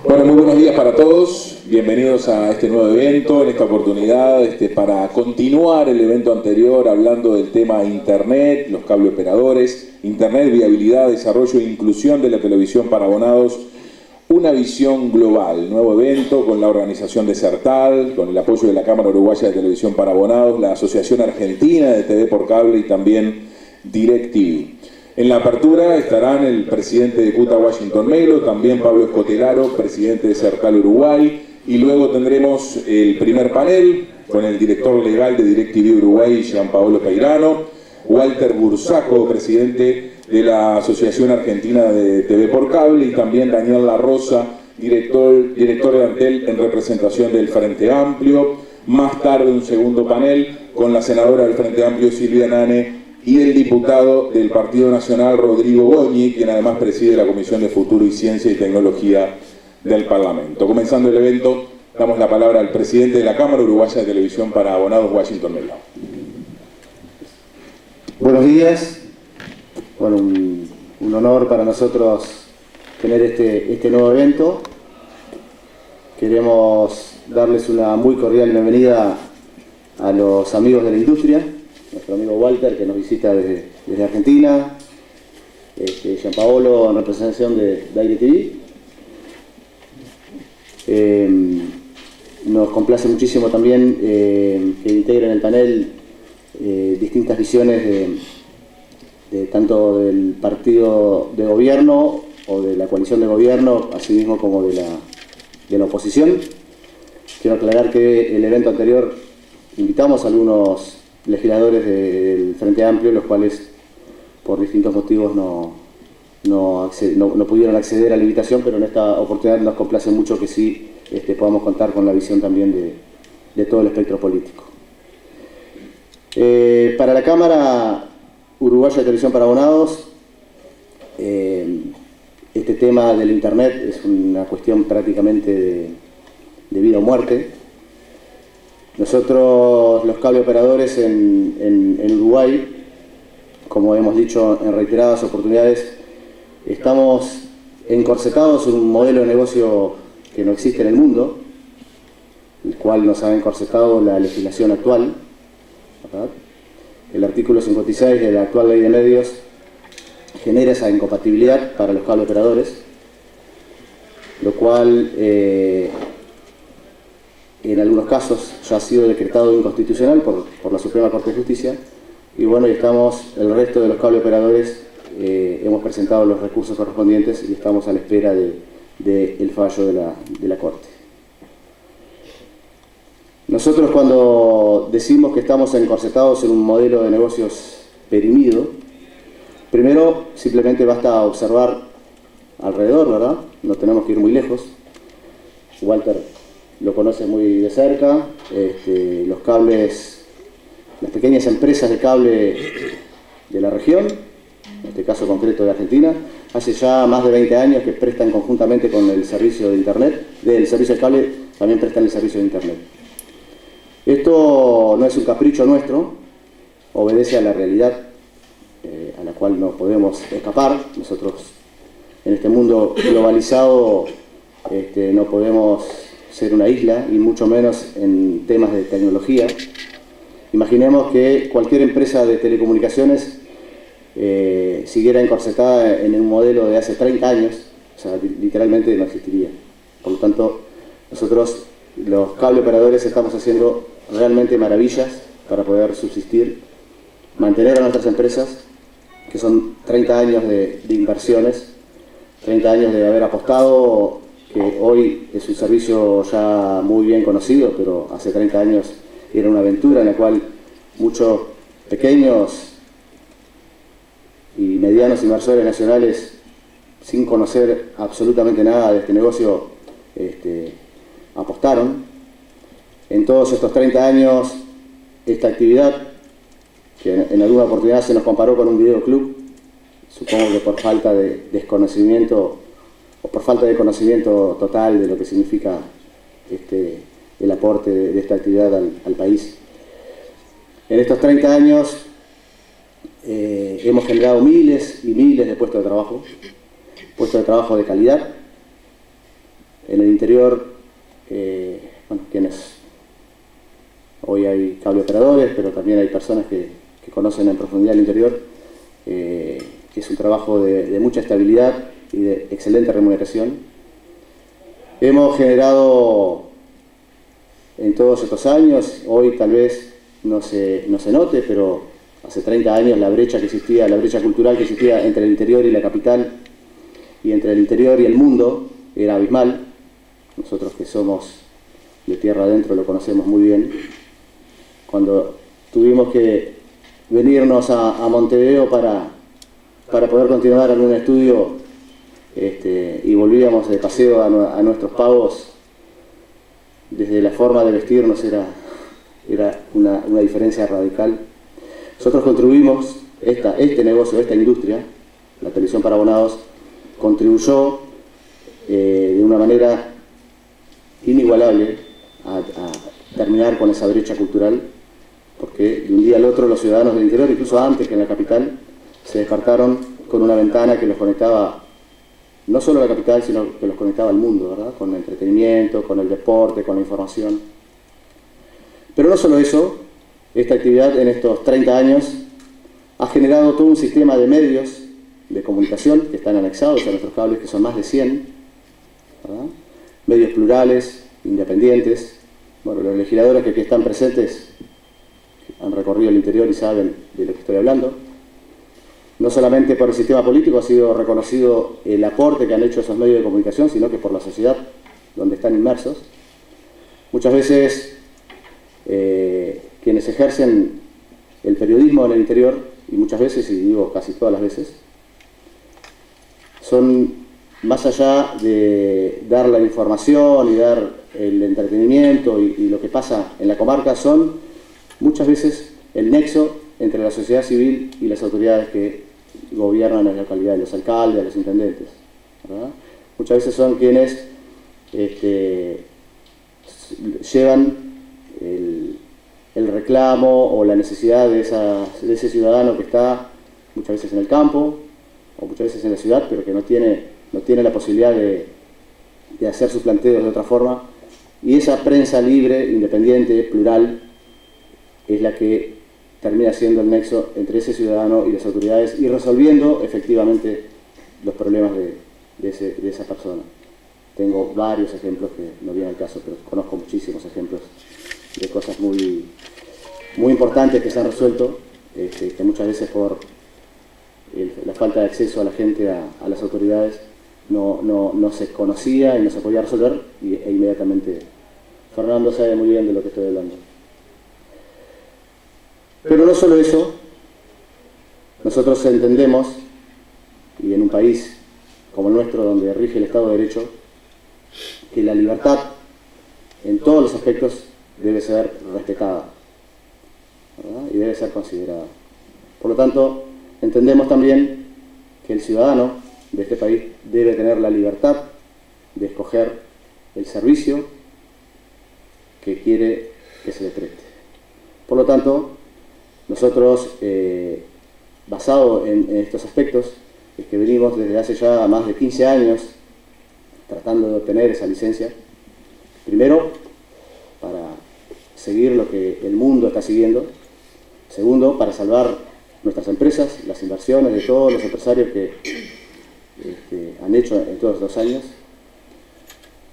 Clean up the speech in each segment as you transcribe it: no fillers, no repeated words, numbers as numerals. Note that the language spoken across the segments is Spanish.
Bueno, muy buenos días para todos. Bienvenidos a este nuevo evento, en esta oportunidad para continuar el evento anterior hablando del tema Internet, los cable operadores, Internet, viabilidad, desarrollo e inclusión de la televisión para abonados. Una visión global, nuevo evento con la organización de CERTAL, con el apoyo de la Cámara Uruguaya de Televisión para Abonados, la Asociación Argentina de TV por Cable y también DirecTV. En la apertura estarán el presidente de CUTA Washington Melo, también Pablo Escotelaro, presidente de CERTAL Uruguay, y luego tendremos el primer panel con el director legal de DirecTV Uruguay, Gianpaolo Peirano, Walter Bursaco, presidente de la Asociación Argentina de TV por Cable, y también Daniel La Rosa, director de Antel en representación del Frente Amplio. Más tarde un segundo panel con la senadora del Frente Amplio, Silvia Nane, y el diputado del Partido Nacional, Rodrigo Goñi, quien además preside la Comisión de Futuro y Ciencia y Tecnología del Parlamento. Comenzando el evento, damos la palabra al presidente de la Cámara Uruguaya de Televisión para Abonados, Washington Melo. Buenos días. Bueno, un honor para nosotros tener este nuevo evento. Queremos darles una muy cordial bienvenida a los amigos de la industria, nuestro amigo Walter, que nos visita desde Argentina, Gianpaolo en representación de DirecTV. Nos complace muchísimo también que integren el panel distintas visiones tanto del partido de gobierno o de la coalición de gobierno, así mismo como de la oposición. Quiero aclarar que el evento anterior invitamos a algunos legisladores del Frente Amplio, los cuales por distintos motivos no pudieron acceder a la invitación, pero en esta oportunidad nos complace mucho que sí podamos contar con la visión también de todo el espectro político. Para la Cámara Uruguaya de Televisión para Abonados, este tema del Internet es una cuestión prácticamente de vida o muerte. Nosotros, los cable operadores en Uruguay, como hemos dicho en reiteradas oportunidades, estamos encorsetados en un modelo de negocio que no existe en el mundo, el cual nos ha encorsetado la legislación actual, ¿verdad? El artículo 56 de la actual Ley de Medios genera esa incompatibilidad para los cable operadores, lo cual en algunos casos ya ha sido decretado inconstitucional por la Suprema Corte de Justicia. Y bueno, el resto de los cable operadores hemos presentado los recursos correspondientes y estamos a la espera del fallo de la Corte. Nosotros, cuando decimos que estamos encorsetados en un modelo de negocios perimido, primero simplemente basta observar alrededor, ¿verdad? No tenemos que ir muy lejos. Walter lo conoce muy de cerca. Los cables, las pequeñas empresas de cable de la región, en este caso concreto de Argentina, hace ya más de 20 años que prestan conjuntamente con el servicio de Internet, del servicio de cable, también prestan el servicio de Internet. Esto no es un capricho nuestro, obedece a la realidad a la cual no podemos escapar. Nosotros, en este mundo globalizado, no podemos ser una isla, y mucho menos en temas de tecnología. Imaginemos que cualquier empresa de telecomunicaciones siguiera encorsetada en un modelo de hace 30 años, o sea, literalmente no existiría. Por lo tanto, nosotros, los cable operadores, estamos haciendo realmente maravillas para poder subsistir, mantener a nuestras empresas, que son 30 años de inversiones, 30 años de haber apostado, que hoy es un servicio ya muy bien conocido, pero hace 30 años era una aventura en la cual muchos pequeños y medianos inversores nacionales, sin conocer absolutamente nada de este negocio, apostaron. En todos estos 30 años, esta actividad, que en alguna oportunidad se nos comparó con un videoclub, supongo que por falta de desconocimiento o por falta de conocimiento total de lo que significa el aporte de esta actividad al país. En estos 30 años hemos generado miles y miles de puestos de trabajo de calidad, En el interior, hoy hay cable operadores, pero también hay personas que conocen en profundidad el interior, que es un trabajo de mucha estabilidad y de excelente remuneración. Hemos generado en todos estos años, hoy tal vez no se note, pero hace 30 años la brecha cultural que existía entre el interior y la capital, y entre el interior y el mundo, era abismal. Nosotros que somos de tierra adentro lo conocemos muy bien. Cuando tuvimos que venirnos a Montevideo para poder continuar algún estudio, y volvíamos de paseo a nuestros pagos, desde la forma de vestirnos era una diferencia radical. Nosotros construimos este negocio, esta industria, la televisión para abonados, contribuyó de una manera inigualable a terminar con esa brecha cultural, porque de un día al otro los ciudadanos del interior, incluso antes que en la capital, se despertaron con una ventana que los conectaba no solo a la capital, sino que los conectaba al mundo, ¿verdad? Con el entretenimiento, con el deporte, con la información. Pero no solo eso, esta actividad en estos 30 años ha generado todo un sistema de medios de comunicación que están anexados a nuestros cables, que son más de 100, ¿verdad? Medios plurales, independientes. Bueno, los legisladores que aquí están presentes han recorrido el interior y saben de lo que estoy hablando. No solamente por el sistema político ha sido reconocido el aporte que han hecho esos medios de comunicación, sino que por la sociedad donde están inmersos. Muchas veces quienes ejercen el periodismo en el interior, y muchas veces, y digo casi todas las veces, son, más allá de dar la información y dar el entretenimiento y lo que pasa en la comarca, son muchas veces el nexo entre la sociedad civil y las autoridades que gobiernan en la localidad, los alcaldes, los intendentes, ¿verdad? Muchas veces son quienes llevan el reclamo o la necesidad de ese ciudadano que está muchas veces en el campo o muchas veces en la ciudad, pero que no tiene la posibilidad de hacer sus planteos de otra forma, y esa prensa libre, independiente, plural, es la que termina siendo el nexo entre ese ciudadano y las autoridades y resolviendo efectivamente los problemas de esa persona. Tengo varios ejemplos que no vienen al caso, pero conozco muchísimos ejemplos de cosas muy, muy importantes que se han resuelto, que muchas veces por la falta de acceso a la gente, a las autoridades, no se conocía y no se podía resolver, e inmediatamente Fernando sabe muy bien de lo que estoy hablando. Pero no solo eso, nosotros entendemos, y en un país como el nuestro, donde rige el Estado de Derecho, que la libertad en todos los aspectos debe ser respetada, ¿verdad? Y debe ser considerada. Por lo tanto, entendemos también que el ciudadano de este país debe tener la libertad de escoger el servicio que quiere que se le preste. Por lo tanto, nosotros, basado en estos aspectos, es que venimos desde hace ya más de 15 años tratando de obtener esa licencia. Primero, para seguir lo que el mundo está siguiendo. Segundo, para salvar nuestras empresas, las inversiones de todos los empresarios que han hecho en todos los años.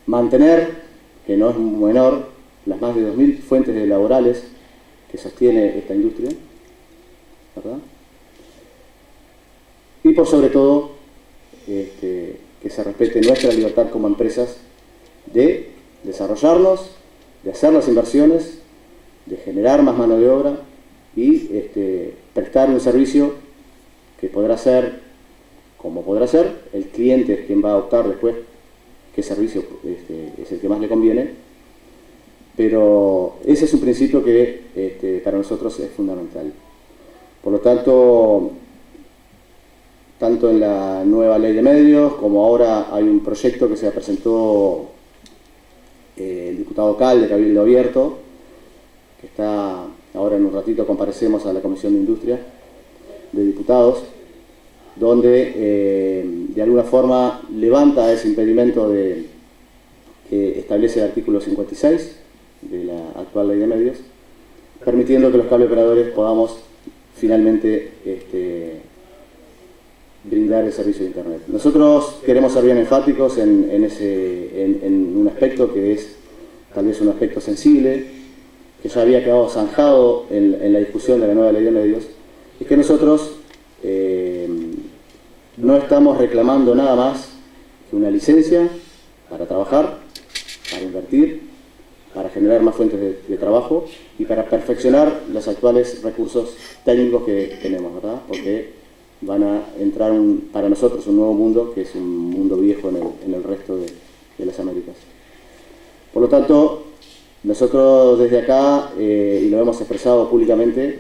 Mantener, que no es menor, las más de 2.000 fuentes laborales que sostiene esta industria, ¿verdad? Y por sobre todo, que se respete nuestra libertad como empresas de desarrollarnos, de hacer las inversiones, de generar más mano de obra y prestar un servicio que podrá ser, como podrá ser, el cliente es quien va a optar después qué servicio es el que más le conviene. Pero ese es un principio que para nosotros es fundamental. Por lo tanto, tanto en la nueva ley de medios, como ahora hay un proyecto que se presentó el diputado Cal de Cabildo Abierto, que está, ahora en un ratito comparecemos a la Comisión de Industria de Diputados, donde de alguna forma levanta ese impedimento establece el artículo 56 de la actual Ley de Medios, permitiendo que los cableoperadores podamos finalmente brindar el servicio de Internet. Nosotros queremos ser bien enfáticos en un aspecto que es tal vez un aspecto sensible, que ya había quedado zanjado en la discusión de la nueva Ley de Medios, es que nosotros no estamos reclamando nada más que una licencia para trabajar, para invertir, para generar más fuentes de trabajo y para perfeccionar los actuales recursos técnicos que tenemos, ¿verdad? Porque van a entrar para nosotros un nuevo mundo, que es un mundo viejo en el resto de las Américas. Por lo tanto, nosotros desde acá, y lo hemos expresado públicamente,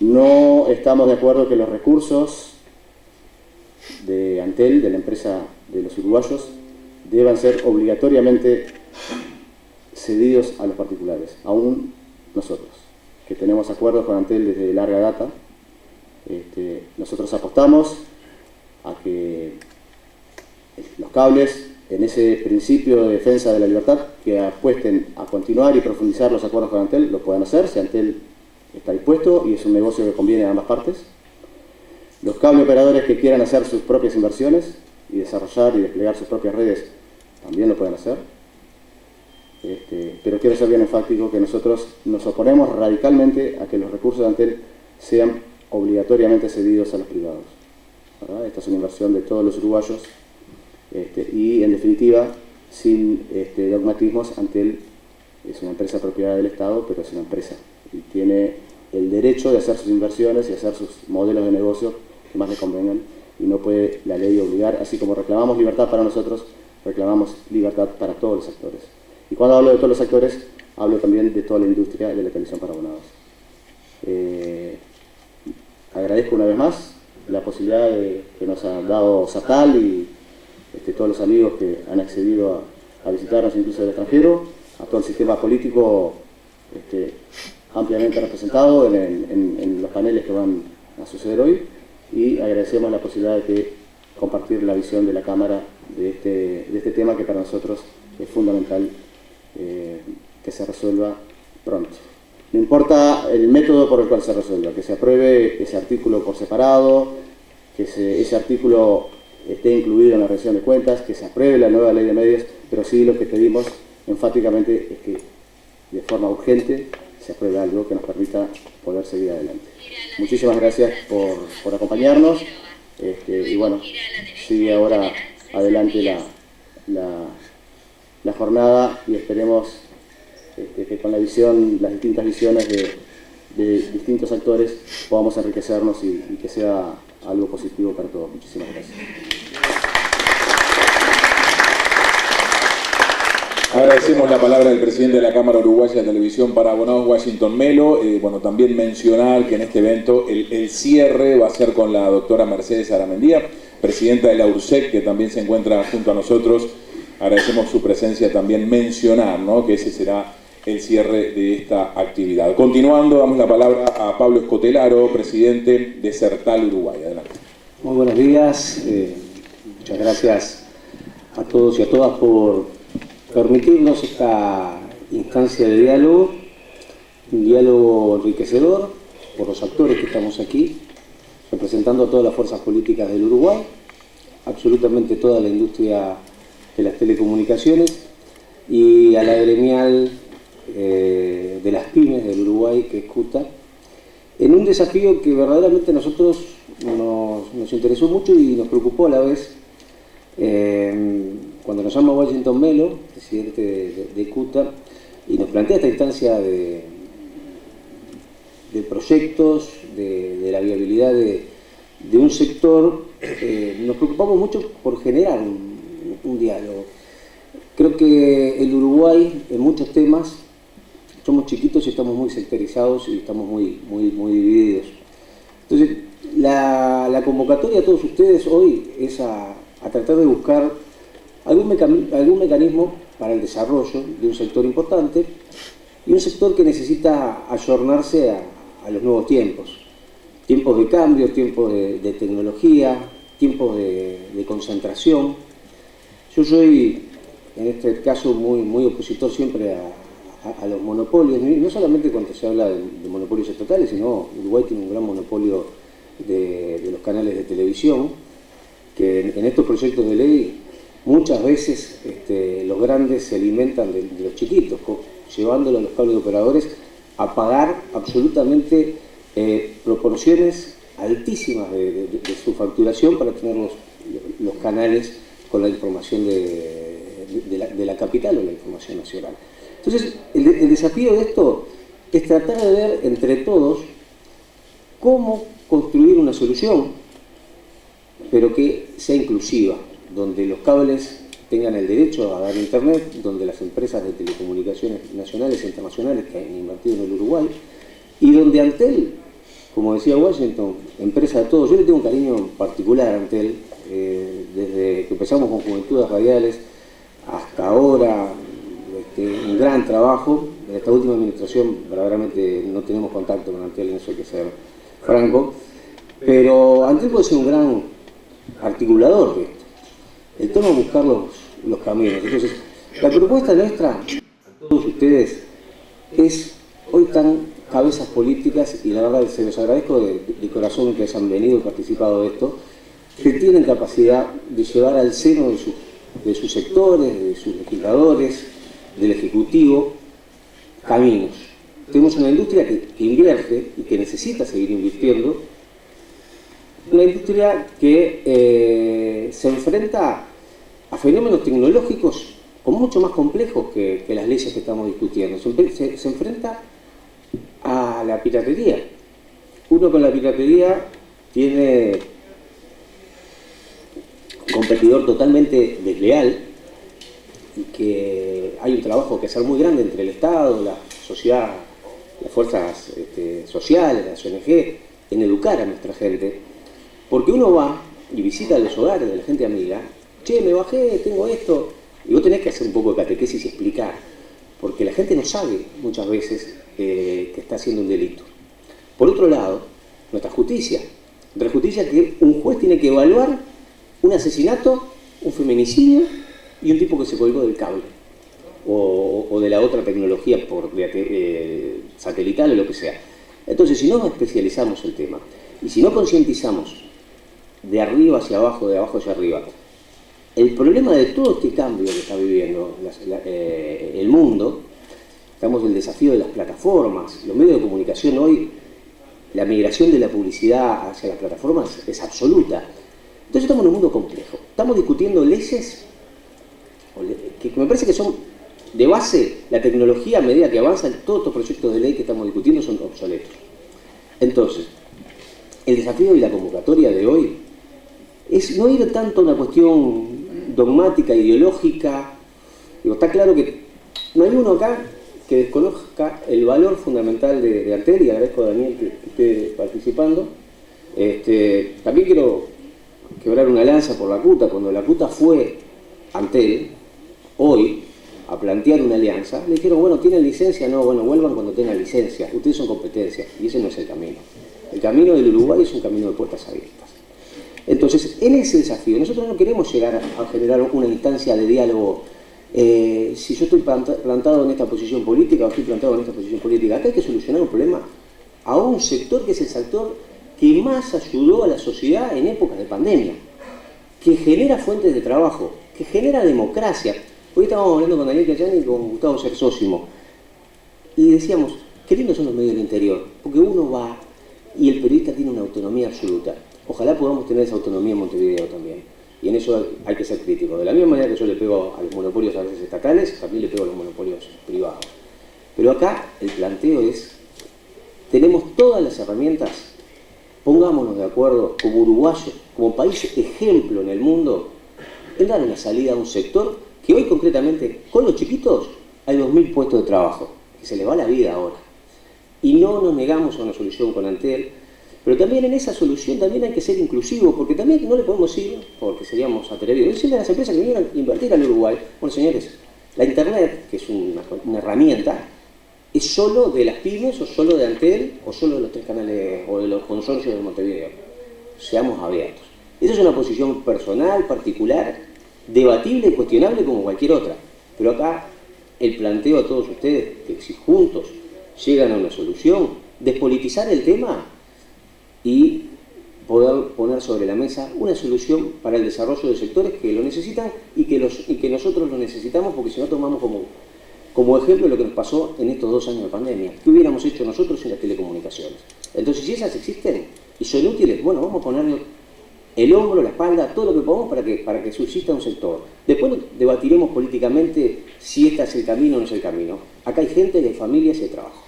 no estamos de acuerdo que los recursos de Antel, de la empresa de los uruguayos, deban ser obligatoriamente cedidos a los particulares, aún nosotros, que tenemos acuerdos con Antel desde larga data. Nosotros apostamos a que los cables, en ese principio de defensa de la libertad, que apuesten a continuar y profundizar los acuerdos con Antel, lo puedan hacer, si Antel está dispuesto y es un negocio que conviene a ambas partes. Los cableoperadores que quieran hacer sus propias inversiones y desarrollar y desplegar sus propias redes, también lo pueden hacer. Pero quiero ser bien enfático que nosotros nos oponemos radicalmente a que los recursos de Antel sean obligatoriamente cedidos a los privados, ¿verdad? Esta es una inversión de todos los uruguayos y, en definitiva, sin dogmatismos, Antel es una empresa propiedad del Estado, pero es una empresa y tiene el derecho de hacer sus inversiones y hacer sus modelos de negocio que más le convengan, y no puede la ley obligar. Así como reclamamos libertad para nosotros, reclamamos libertad para todos los actores. Y cuando hablo de todos los actores, hablo también de toda la industria de la televisión para abonados. Agradezco una vez más la posibilidad que nos ha dado Satal y todos los amigos que han accedido a visitarnos incluso del extranjero, a todo el sistema político ampliamente representado en los paneles que van a suceder hoy, y agradecemos la posibilidad de compartir la visión de la Cámara de este tema, que para nosotros es fundamental que se resuelva pronto. No importa el método por el cual se resuelva, que se apruebe ese artículo por separado, que ese artículo esté incluido en la rendición de cuentas, que se apruebe la nueva Ley de Medios, pero sí lo que pedimos enfáticamente es que de forma urgente se apruebe algo que nos permita poder seguir adelante. Muchísimas gracias por acompañarnos, y bueno, sigue ahora adelante la jornada, y esperemos que con las distintas visiones de distintos actores podamos enriquecernos y que sea algo positivo para todos. Muchísimas gracias. Agradecemos la palabra del presidente de la Cámara Uruguaya de Televisión para Abonados, Washington Melo. Bueno, también mencionar que en este evento el cierre va a ser con la doctora Mercedes Aramendía, presidenta de la URSEC, que también se encuentra junto a nosotros. Agradecemos su presencia. También mencionar, ¿no?, que ese será el cierre de esta actividad. Continuando, damos la palabra a Pablo Escotelaro, presidente de Sertal Uruguay. Adelante. Muy buenos días. Muchas gracias a todos y a todas por permitirnos esta instancia de diálogo, un diálogo enriquecedor por los actores que estamos aquí, representando a todas las fuerzas políticas del Uruguay, absolutamente toda la industria de las telecomunicaciones, y a la gremial de las pymes del Uruguay, que es CUTA, en un desafío que verdaderamente a nosotros nos interesó mucho y nos preocupó a la vez. Cuando nos llama Washington Melo, presidente de CUTA, y nos plantea esta instancia de proyectos, de la viabilidad de un sector, nos preocupamos mucho por generar un diálogo. Creo que el Uruguay, en muchos temas, somos chiquitos y estamos muy sectorizados y estamos muy divididos. Entonces, la convocatoria a todos ustedes hoy es a tratar de buscar algún mecanismo para el desarrollo de un sector importante, y un sector que necesita ayornarse a los nuevos tiempos. Tiempos de cambios, tiempos de tecnología, tiempos de concentración. Yo soy en este caso muy opositor siempre a los monopolios, no solamente cuando se habla de monopolios estatales, sino Uruguay tiene un gran monopolio de los canales de televisión, que en estos proyectos de ley muchas veces los grandes se alimentan de los chiquitos, llevándolo a los cables operadores a pagar absolutamente proporciones altísimas de su facturación para tener los canales con la información de la capital o la información nacional. Entonces, el desafío de esto es tratar de ver entre todos cómo construir una solución, pero que sea inclusiva, donde los cables tengan el derecho a dar internet, donde las empresas de telecomunicaciones nacionales e internacionales que han invertido en el Uruguay, y donde Antel, como decía Washington, empresa de todos, yo le tengo un cariño particular a Antel, desde que empezamos con Juventudes Radiales hasta ahora, un gran trabajo. En esta última administración verdaderamente no tenemos contacto con Antel, en eso hay que ser franco, pero Antel puede ser un gran articulador de esto. El tema es buscar los caminos. Entonces, la propuesta nuestra a todos ustedes es, hoy están cabezas políticas, y la verdad se los agradezco de corazón que hayan venido y participado de esto, que tienen capacidad de llevar al seno de sus sectores, de sus legisladores, del Ejecutivo, caminos. Tenemos una industria que invierte y que necesita seguir invirtiendo, una industria que se enfrenta a fenómenos tecnológicos mucho más complejos que las leyes que estamos discutiendo. Se enfrenta a la piratería. Uno con la piratería tiene un competidor totalmente desleal, y que hay un trabajo que hacer muy grande entre el Estado, la sociedad, las fuerzas sociales, las ONG, en educar a nuestra gente, porque uno va y visita los hogares de la gente amiga, che, me bajé, tengo esto, y vos tenés que hacer un poco de catequesis y explicar, porque la gente no sabe muchas veces que está haciendo un delito. Por otro lado, nuestra justicia que un juez tiene que evaluar un asesinato, un feminicidio y un tipo que se colgó del cable o de la otra tecnología satelital o lo que sea. Entonces, si no especializamos el tema y si no concientizamos de arriba hacia abajo, de abajo hacia arriba, el problema de todo este cambio que está viviendo el mundo, estamos en el desafío de las plataformas, los medios de comunicación hoy, la migración de la publicidad hacia las plataformas es absoluta. Entonces estamos en un mundo complejo. Estamos discutiendo leyes que me parece que son de base, la tecnología a medida que avanza, todos estos proyectos de ley que estamos discutiendo son obsoletos. Entonces, el desafío y la convocatoria de hoy es no ir tanto a una cuestión dogmática, ideológica. Digo, está claro que no hay uno acá que desconozca el valor fundamental de Antel, y agradezco a Daniel que esté participando. También quiero quebrar una lanza por la CUTA. Cuando la CUTA fue Antel, hoy, a plantear una alianza, le dijeron, bueno, ¿tienen licencia? No, bueno, vuelvan cuando tengan licencia, ustedes son competencia, y ese no es el camino. El camino del Uruguay es un camino de puertas abiertas. Entonces, en ese desafío, nosotros no queremos llegar a generar una instancia de diálogo. Si yo estoy plantado en esta posición política o estoy plantado en esta posición política, acá hay que solucionar un problema a un sector que es el sector que más ayudó a la sociedad en épocas de pandemia, que genera fuentes de trabajo, que genera democracia. Hoy estábamos hablando con Daniel Cayani y con Gustavo Cersósimo, y decíamos, qué lindos son los medios del interior, porque uno va y el periodista tiene una autonomía absoluta. Ojalá podamos tener esa autonomía en Montevideo también. Y en eso hay que ser crítico. De la misma manera que yo le pego a los monopolios a veces estatales, también le pego a los monopolios privados. Pero acá el planteo es, tenemos todas las herramientas, pongámonos de acuerdo como uruguayos, como país ejemplo en el mundo, en dar una salida a un sector que hoy concretamente, con los chiquitos, hay 2.000 puestos de trabajo, que se les va la vida ahora. Y no nos negamos a una solución con Antel, pero también en esa solución también hay que ser inclusivos, porque también no le podemos ir, porque seríamos atrevidos, decirle a las empresas que vinieron a invertir al Uruguay, bueno señores, la Internet, que es una herramienta, ¿es solo de las pymes o solo de Antel o solo de los 3 canales o de los consorcios de Montevideo? Seamos abiertos. Esa es una posición personal, particular, debatible y cuestionable como cualquier otra. Pero acá el planteo a todos ustedes, que si juntos llegan a una solución, despolitizar el tema y poder poner sobre la mesa una solución para el desarrollo de sectores que lo necesitan y que nosotros lo necesitamos, porque si no tomamos como ejemplo lo que nos pasó en estos 2 años de pandemia. ¿Qué hubiéramos hecho nosotros en las telecomunicaciones? Entonces, si esas existen y son útiles, bueno, vamos a ponerle el hombro, la espalda, todo lo que podamos para que subsista un sector. Después debatiremos políticamente si este es el camino o no es el camino. Acá hay gente, hay familias y hay trabajo.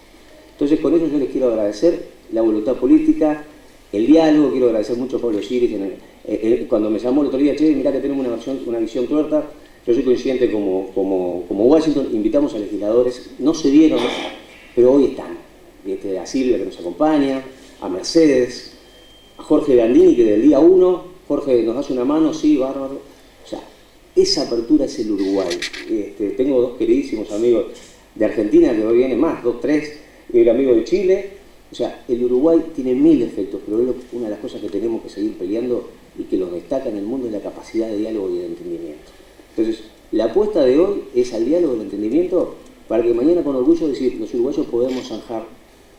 Entonces, con eso yo les quiero agradecer la voluntad política, el diálogo. Quiero agradecer mucho a Pablo Siris. Cuando me llamó el otro día, che, mirá que tenemos una visión tuerta. Yo soy consciente como Washington, invitamos a legisladores, no se dieron, pero hoy están. A Silvia, que nos acompaña, a Mercedes, a Jorge Gandini, que del día 1, Jorge, ¿nos das una mano? Sí, bárbaro. O sea, esa apertura es el Uruguay. Tengo 2 queridísimos amigos de Argentina, que hoy vienen más, 2, 3, y el amigo de Chile. O sea, el Uruguay tiene 1000 efectos, pero una de las cosas que tenemos que seguir peleando y que los destaca en el mundo es la capacidad de diálogo y de entendimiento. Entonces, la apuesta de hoy es al diálogo y al entendimiento para que mañana con orgullo decir, los uruguayos podemos zanjar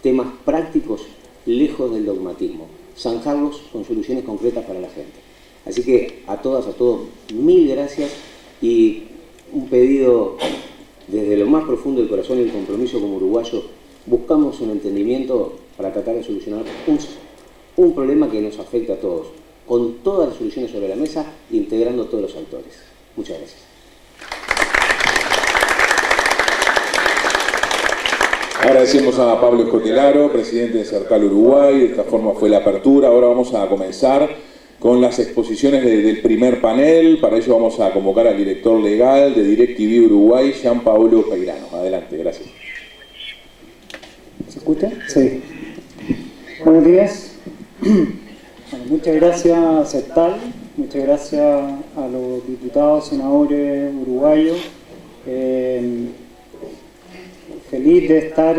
temas prácticos lejos del dogmatismo, zanjarlos con soluciones concretas para la gente. Así que a todas, a todos, 1000 gracias y un pedido desde lo más profundo del corazón y el compromiso como uruguayo. Buscamos un entendimiento para tratar de solucionar un problema que nos afecta a todos, con todas las soluciones sobre la mesa, integrando todos los actores. Muchas gracias. Agradecemos a Pablo Escotelaro, presidente de Cercal Uruguay. De esta forma fue la apertura. Ahora vamos a comenzar con las exposiciones del primer panel. Para ello vamos a convocar al director legal de DirecTV Uruguay, Jean Paulo Peirano. Adelante, gracias. ¿Se escucha? Sí. Buenos días. Bueno, muchas gracias a Cercal, muchas gracias a los diputados, senadores uruguayos. Feliz de estar,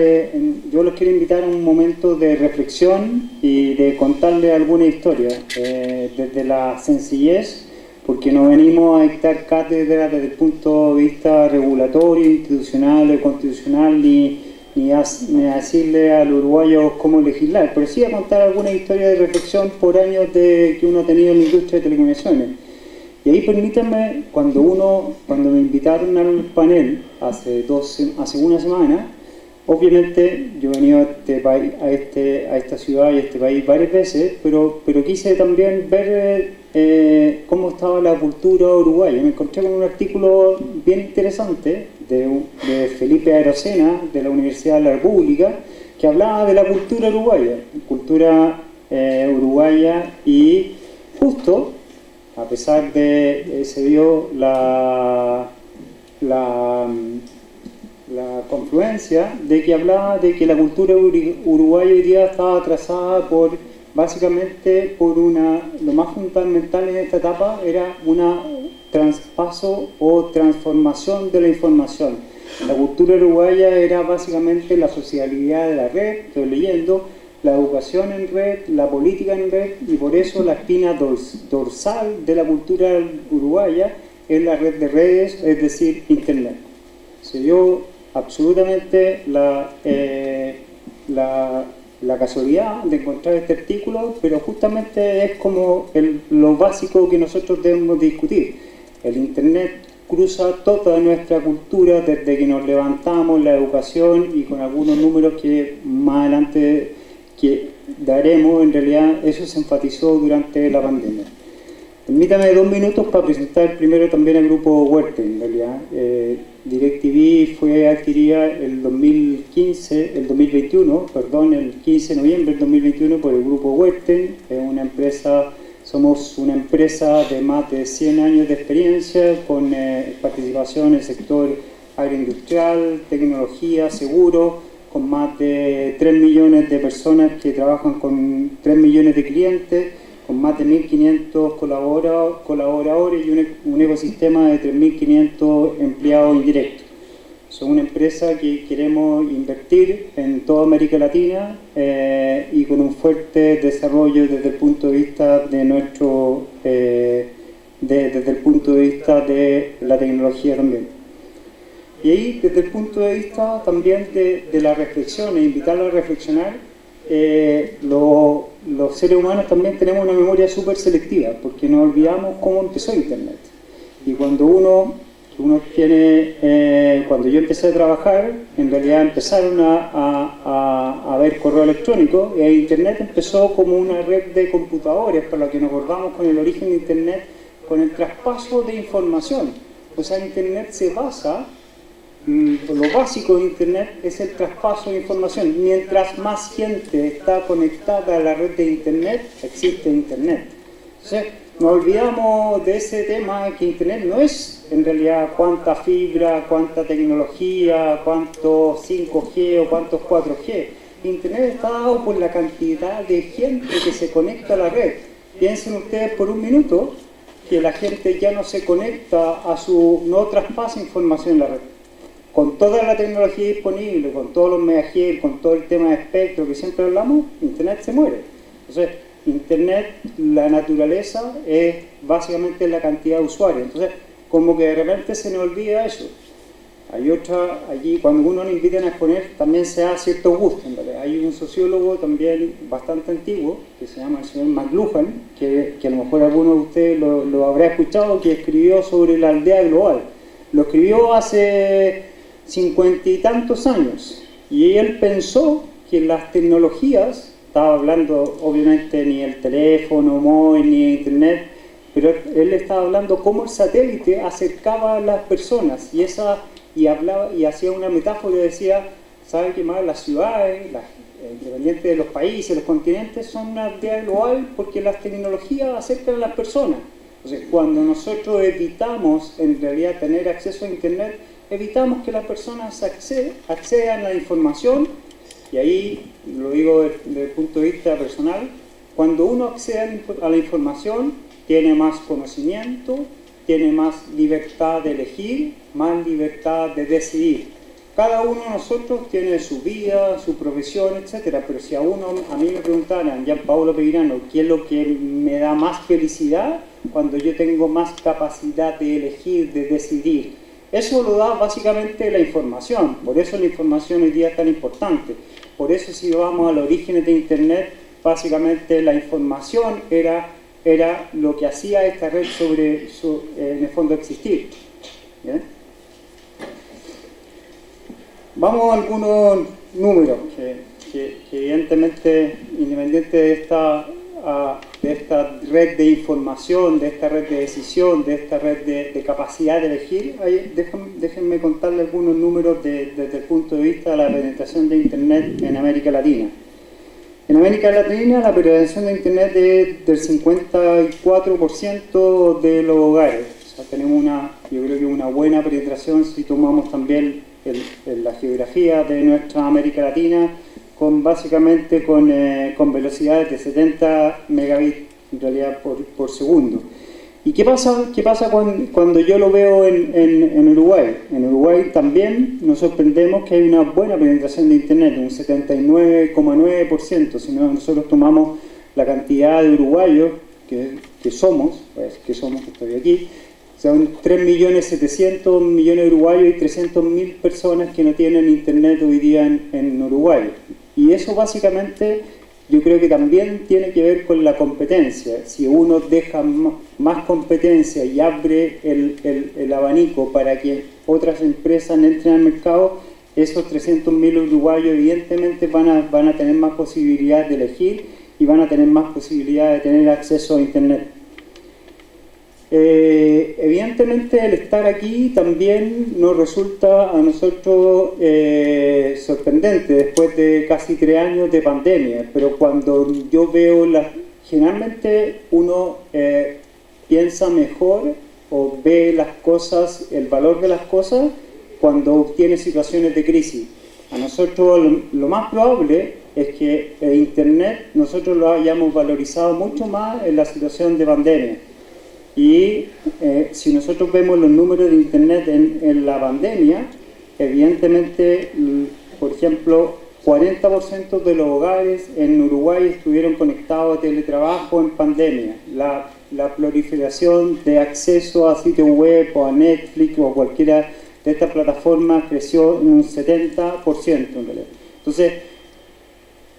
yo los quiero invitar a un momento de reflexión y de contarles alguna historia, desde la sencillez, porque no venimos a dictar cátedra desde el punto de vista regulatorio, institucional o constitucional, ni a decirle a los uruguayos cómo legislar, pero sí a contar alguna historia de reflexión por años que uno ha tenido en la industria de telecomunicaciones. Y ahí permítanme, cuando me invitaron al panel hace una semana, obviamente yo he venido a esta ciudad y a este país varias veces, pero quise también ver cómo estaba la cultura uruguaya. Me encontré con un artículo bien interesante de Felipe Arocena, de la Universidad de la República, que hablaba de la cultura uruguaya, y justo a pesar de se dio la confluencia de que hablaba de que la cultura uruguaya hoy día estaba atrasada básicamente por lo más fundamental en esta etapa era una traspaso o transformación de la información. La cultura uruguaya era básicamente la sociabilidad de la red, estoy leyendo, la educación en red, la política en red, y por eso la espina dorsal de la cultura uruguaya es la red de redes, es decir, Internet. Se dio absolutamente la casualidad de encontrar este artículo, pero justamente es como lo básico que nosotros debemos discutir. El Internet cruza toda nuestra cultura desde que nos levantamos, la educación, y con algunos números que más adelante que daremos, en realidad eso se enfatizó durante la pandemia. Permítame 2 minutos para presentar primero también al grupo Huerten. En realidad, DirecTV fue adquirida el 15 de noviembre del 2021 por el grupo Huerten. Somos una empresa de más de 100 años de experiencia, con participación en el sector agroindustrial, tecnología, seguro, con más de 3 millones de personas que trabajan con 3 millones de clientes, con más de 1.500 colaboradores y un ecosistema de 3.500 empleados indirectos. Somos una empresa que queremos invertir en toda América Latina y con un fuerte desarrollo desde el punto de vista desde el punto de vista de la tecnología también. Y ahí, desde el punto de vista también de la reflexión, e invitarlo a reflexionar, los seres humanos también tenemos una memoria súper selectiva, porque nos olvidamos cómo empezó Internet. Y cuando cuando yo empecé a trabajar, en realidad empezaron a ver correo electrónico, y Internet empezó como una red de computadores, para lo que nos acordamos con el origen de Internet, con el traspaso de información. O sea, Internet se basa, lo básico de Internet es el traspaso de información. Mientras más gente está conectada a la red de Internet, existe Internet. Entonces, nos olvidamos de ese tema, que Internet no es en realidad cuánta fibra, cuánta tecnología, cuánto 5G o cuántos 4G. Internet está dado por la cantidad de gente que se conecta a la red. Piensen ustedes por un minuto que la gente ya no se conecta no traspasa información en la red. Con toda la tecnología disponible, con todos los megahertz, con todo el tema de espectro que siempre hablamos, Internet se muere. Entonces, Internet, la naturaleza es básicamente la cantidad de usuarios. Entonces, como que de repente se nos olvida eso. Allí cuando uno nos invitan a exponer, también se da cierto gusto, en realidad. Hay un sociólogo también bastante antiguo, que se llama el señor McLuhan, que a lo mejor alguno de ustedes lo habrá escuchado, que escribió sobre la aldea global. Lo escribió hace 50 y tantos años, y él pensó que las tecnologías, estaba hablando obviamente ni el teléfono móvil ni internet, pero él estaba hablando cómo el satélite acercaba a las personas, y hablaba y hacía una metáfora y decía, ¿saben qué más? Las ciudades, independientes de los países, los continentes, son una aldea global porque las tecnologías acercan a las personas. Entonces, cuando nosotros evitamos en realidad tener acceso a Internet, evitamos que las personas accedan a la información, y ahí lo digo desde el punto de vista personal, cuando uno accede a la información, tiene más conocimiento, tiene más libertad de elegir, más libertad de decidir. Cada uno de nosotros tiene su vida, su profesión, etc. Pero si a mí me preguntaran, Gianpaolo Peirano, ¿qué es lo que me da más felicidad? Cuando yo tengo más capacidad de elegir, de decidir. Eso lo da básicamente la información. Por eso la información hoy día es tan importante. Por eso, si vamos a los orígenes de Internet, básicamente la información era lo que hacía esta red en el fondo existir. ¿Bien? Vamos a algunos números que evidentemente, independiente de esta red de información, de esta red de decisión, de esta red de capacidad de elegir, déjenme contarles algunos números desde el punto de vista de la penetración de Internet en América Latina. En América Latina la penetración de Internet es del 54% de los hogares. O sea, tenemos yo creo que una buena penetración si tomamos también la geografía de nuestra América Latina, básicamente con velocidades de 70 megabits en realidad por segundo. ¿Y qué pasa cuando yo lo veo en Uruguay? En Uruguay también nos sorprendemos que hay una buena penetración de Internet, un 79,9%. Si nosotros tomamos la cantidad de uruguayos que somos, que estoy aquí, son 3.700.000.000 de uruguayos y 300.000 personas que no tienen Internet hoy día en Uruguay. Y eso básicamente yo creo que también tiene que ver con la competencia. Si uno deja más competencia y abre el abanico para que otras empresas entren al mercado, esos 300.000 uruguayos evidentemente van a tener más posibilidades de elegir y van a tener más posibilidades de tener acceso a Internet. Evidentemente el estar aquí también nos resulta a nosotros sorprendente después de casi 3 años de pandemia, pero cuando yo veo generalmente uno piensa mejor o ve las cosas, el valor de las cosas cuando tiene situaciones de crisis. A nosotros lo más probable es que el Internet nosotros lo hayamos valorizado mucho más en la situación de pandemia. Y si nosotros vemos los números de Internet en la pandemia, evidentemente, por ejemplo, 40% de los hogares en Uruguay estuvieron conectados a teletrabajo en pandemia. La proliferación de acceso a sitios web o a Netflix o cualquiera de estas plataformas creció en un 70% en realidad. Entonces,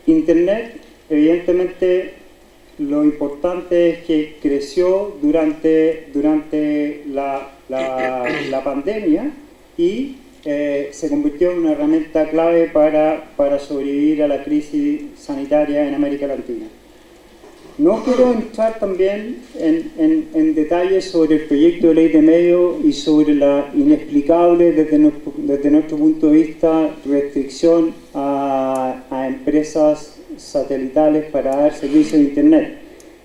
Internet, evidentemente, lo importante es que creció durante la pandemia y se convirtió en una herramienta clave para sobrevivir a la crisis sanitaria en América Latina. No quiero entrar también en detalles sobre el proyecto de ley de medios y sobre la inexplicable, desde nuestro punto de vista, restricción a empresas satelitales para dar servicios de Internet.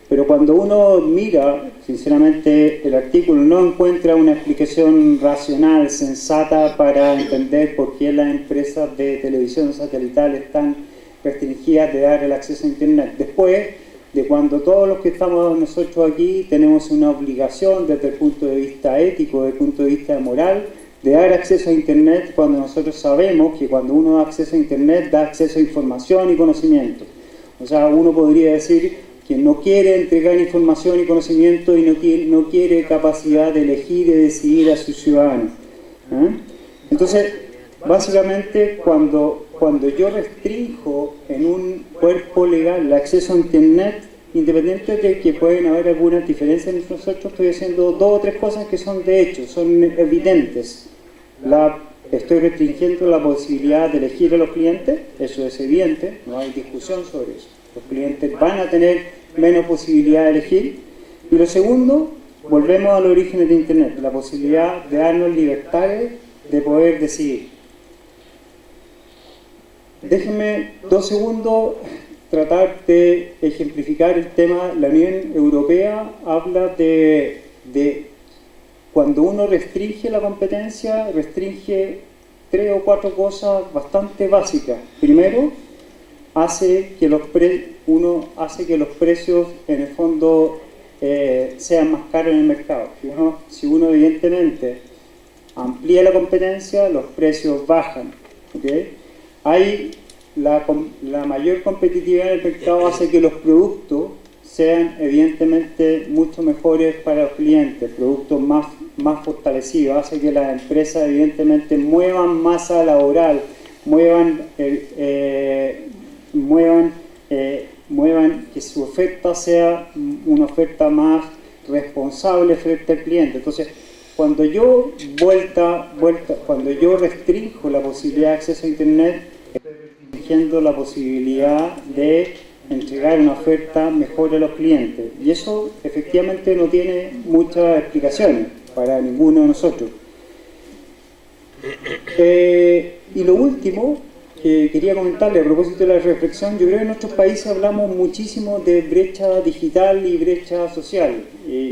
Pero cuando uno mira, sinceramente, el artículo no encuentra una explicación racional, sensata, para entender por qué las empresas de televisión satelital están restringidas de dar el acceso a Internet. Después de cuando todos los que estamos nosotros aquí tenemos una obligación desde el punto de vista ético, desde el punto de vista moral, de dar acceso a Internet, cuando nosotros sabemos que cuando uno da acceso a Internet da acceso a información y conocimiento. O sea, uno podría decir que no quiere entregar información y conocimiento y no quiere capacidad de elegir y decidir a sus ciudadanos. Entonces, básicamente, cuando yo restringo en un cuerpo legal el acceso a Internet, independiente de que pueden haber algunas diferencias entre nosotros, estoy haciendo 2 o 3 cosas que son de hecho, son evidentes. Estoy restringiendo la posibilidad de elegir a los clientes, eso es evidente, no hay discusión sobre eso. Los clientes van a tener menos posibilidad de elegir. Y lo segundo, volvemos a los orígenes de Internet, la posibilidad de darnos libertades de poder decidir. Déjenme 2 segundos tratar de ejemplificar el tema. La Unión Europea habla de cuando uno restringe la competencia, restringe 3 o 4 cosas bastante básicas. Primero, hace que los precios en el fondo sean más caros en el mercado. Si uno evidentemente amplía la competencia, los precios bajan. ¿Okay? La mayor competitividad en el mercado hace que los productos sean evidentemente mucho mejores para los clientes, productos más fortalecidos, hace que las empresas evidentemente muevan masa laboral, muevan que su oferta sea una oferta más responsable frente al cliente. Entonces, cuando yo restringo la posibilidad de acceso a Internet, estoy restringiendo la posibilidad de entregar una oferta mejor a los clientes. Y eso efectivamente no tiene muchas explicaciones para ninguno de nosotros. Y lo último que quería comentarle a propósito de la reflexión, yo creo que en nuestros países hablamos muchísimo de brecha digital y brecha social.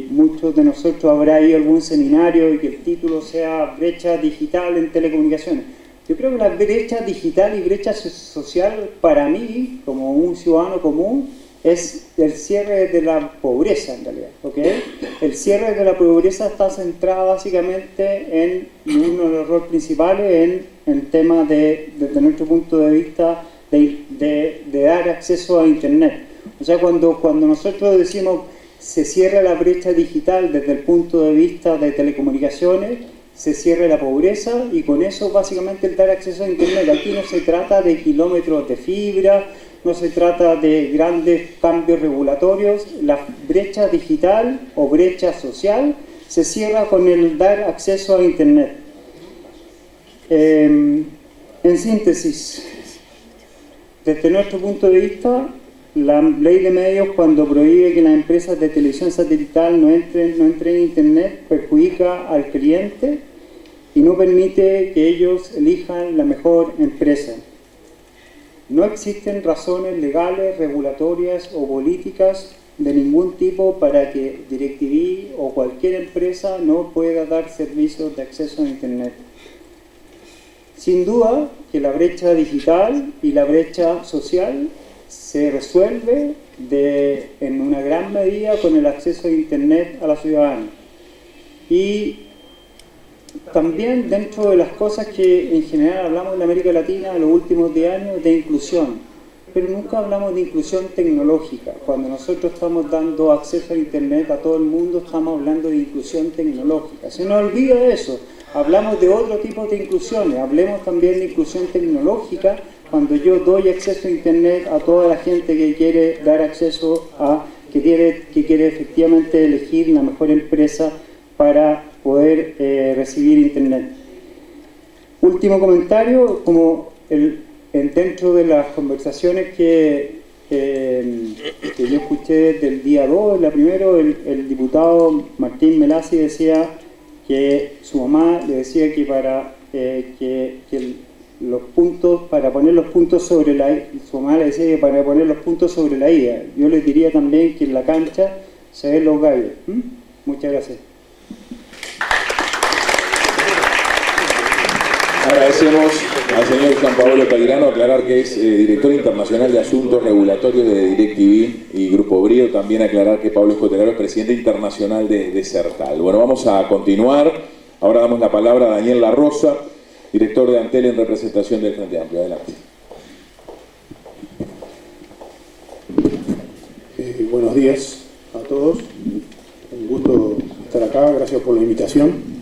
Muchos de nosotros habrá ido a algún seminario y que el título sea brecha digital en telecomunicaciones. Yo creo que la brecha digital y brecha social para mí, como un ciudadano común, es el cierre de la pobreza en realidad. ¿Okay? El cierre de la pobreza está centrado básicamente en uno de los roles principales en temas desde nuestro punto de vista de dar acceso a Internet. O sea, cuando nosotros decimos se cierra la brecha digital desde el punto de vista de telecomunicaciones, se cierra la pobreza y con eso básicamente el dar acceso a Internet. Aquí no se trata de kilómetros de fibra, no se trata de grandes cambios regulatorios. La brecha digital o brecha social se cierra con el dar acceso a Internet. En síntesis, desde nuestro punto de vista, la ley de medios, cuando prohíbe que las empresas de televisión satelital no entren en Internet, perjudica al cliente y no permite que ellos elijan la mejor empresa. No existen razones legales, regulatorias o políticas de ningún tipo para que DirecTV o cualquier empresa no pueda dar servicios de acceso a Internet. Sin duda que la brecha digital y la brecha social se resuelve en una gran medida con el acceso a Internet a la ciudadanía. Y también dentro de las cosas que en general hablamos en América Latina en los últimos 10 años de inclusión. pero nunca hablamos de inclusión tecnológica. Cuando nosotros estamos dando acceso a Internet a todo el mundo, estamos hablando de inclusión tecnológica. Se nos olvida eso. Hablamos de otro tipo de inclusiones. Hablemos también de inclusión tecnológica cuando yo doy acceso a Internet a toda la gente que quiere dar acceso a, que quiere efectivamente elegir la mejor empresa para poder recibir Internet. Último comentario, como dentro de las conversaciones que yo escuché del día 2, la primero, el diputado Martín Melasi decía que su mamá le decía que los puntos, para poner los puntos sobre la I, su mamá le decía que para poner los puntos sobre la I, yo le diría también que en la cancha se ven los gallos. Muchas gracias. Agradecemos al señor Juan Pablo Pelgrano aclarar que es director internacional de Asuntos Regulatorios de DirecTV y Grupo Brío. También aclarar que Pablo Escotelaro es presidente internacional de Sertal. Bueno, vamos a continuar. Ahora damos la palabra a Daniel La Rosa, director de Antel en representación del Frente Amplio. Adelante. Buenos días a todos. Un gusto estar acá. Gracias por la invitación.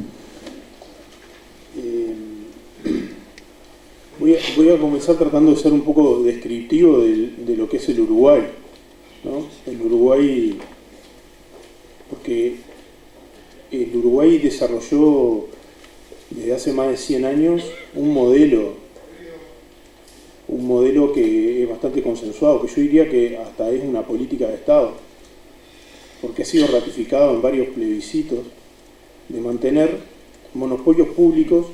Voy a comenzar tratando de ser un poco descriptivo de lo que es el Uruguay, ¿no? El Uruguay, porque el Uruguay desarrolló desde hace más de 100 años un modelo que es bastante consensuado, que yo diría que hasta es una política de Estado, porque ha sido ratificado en varios plebiscitos de mantener monopolios públicos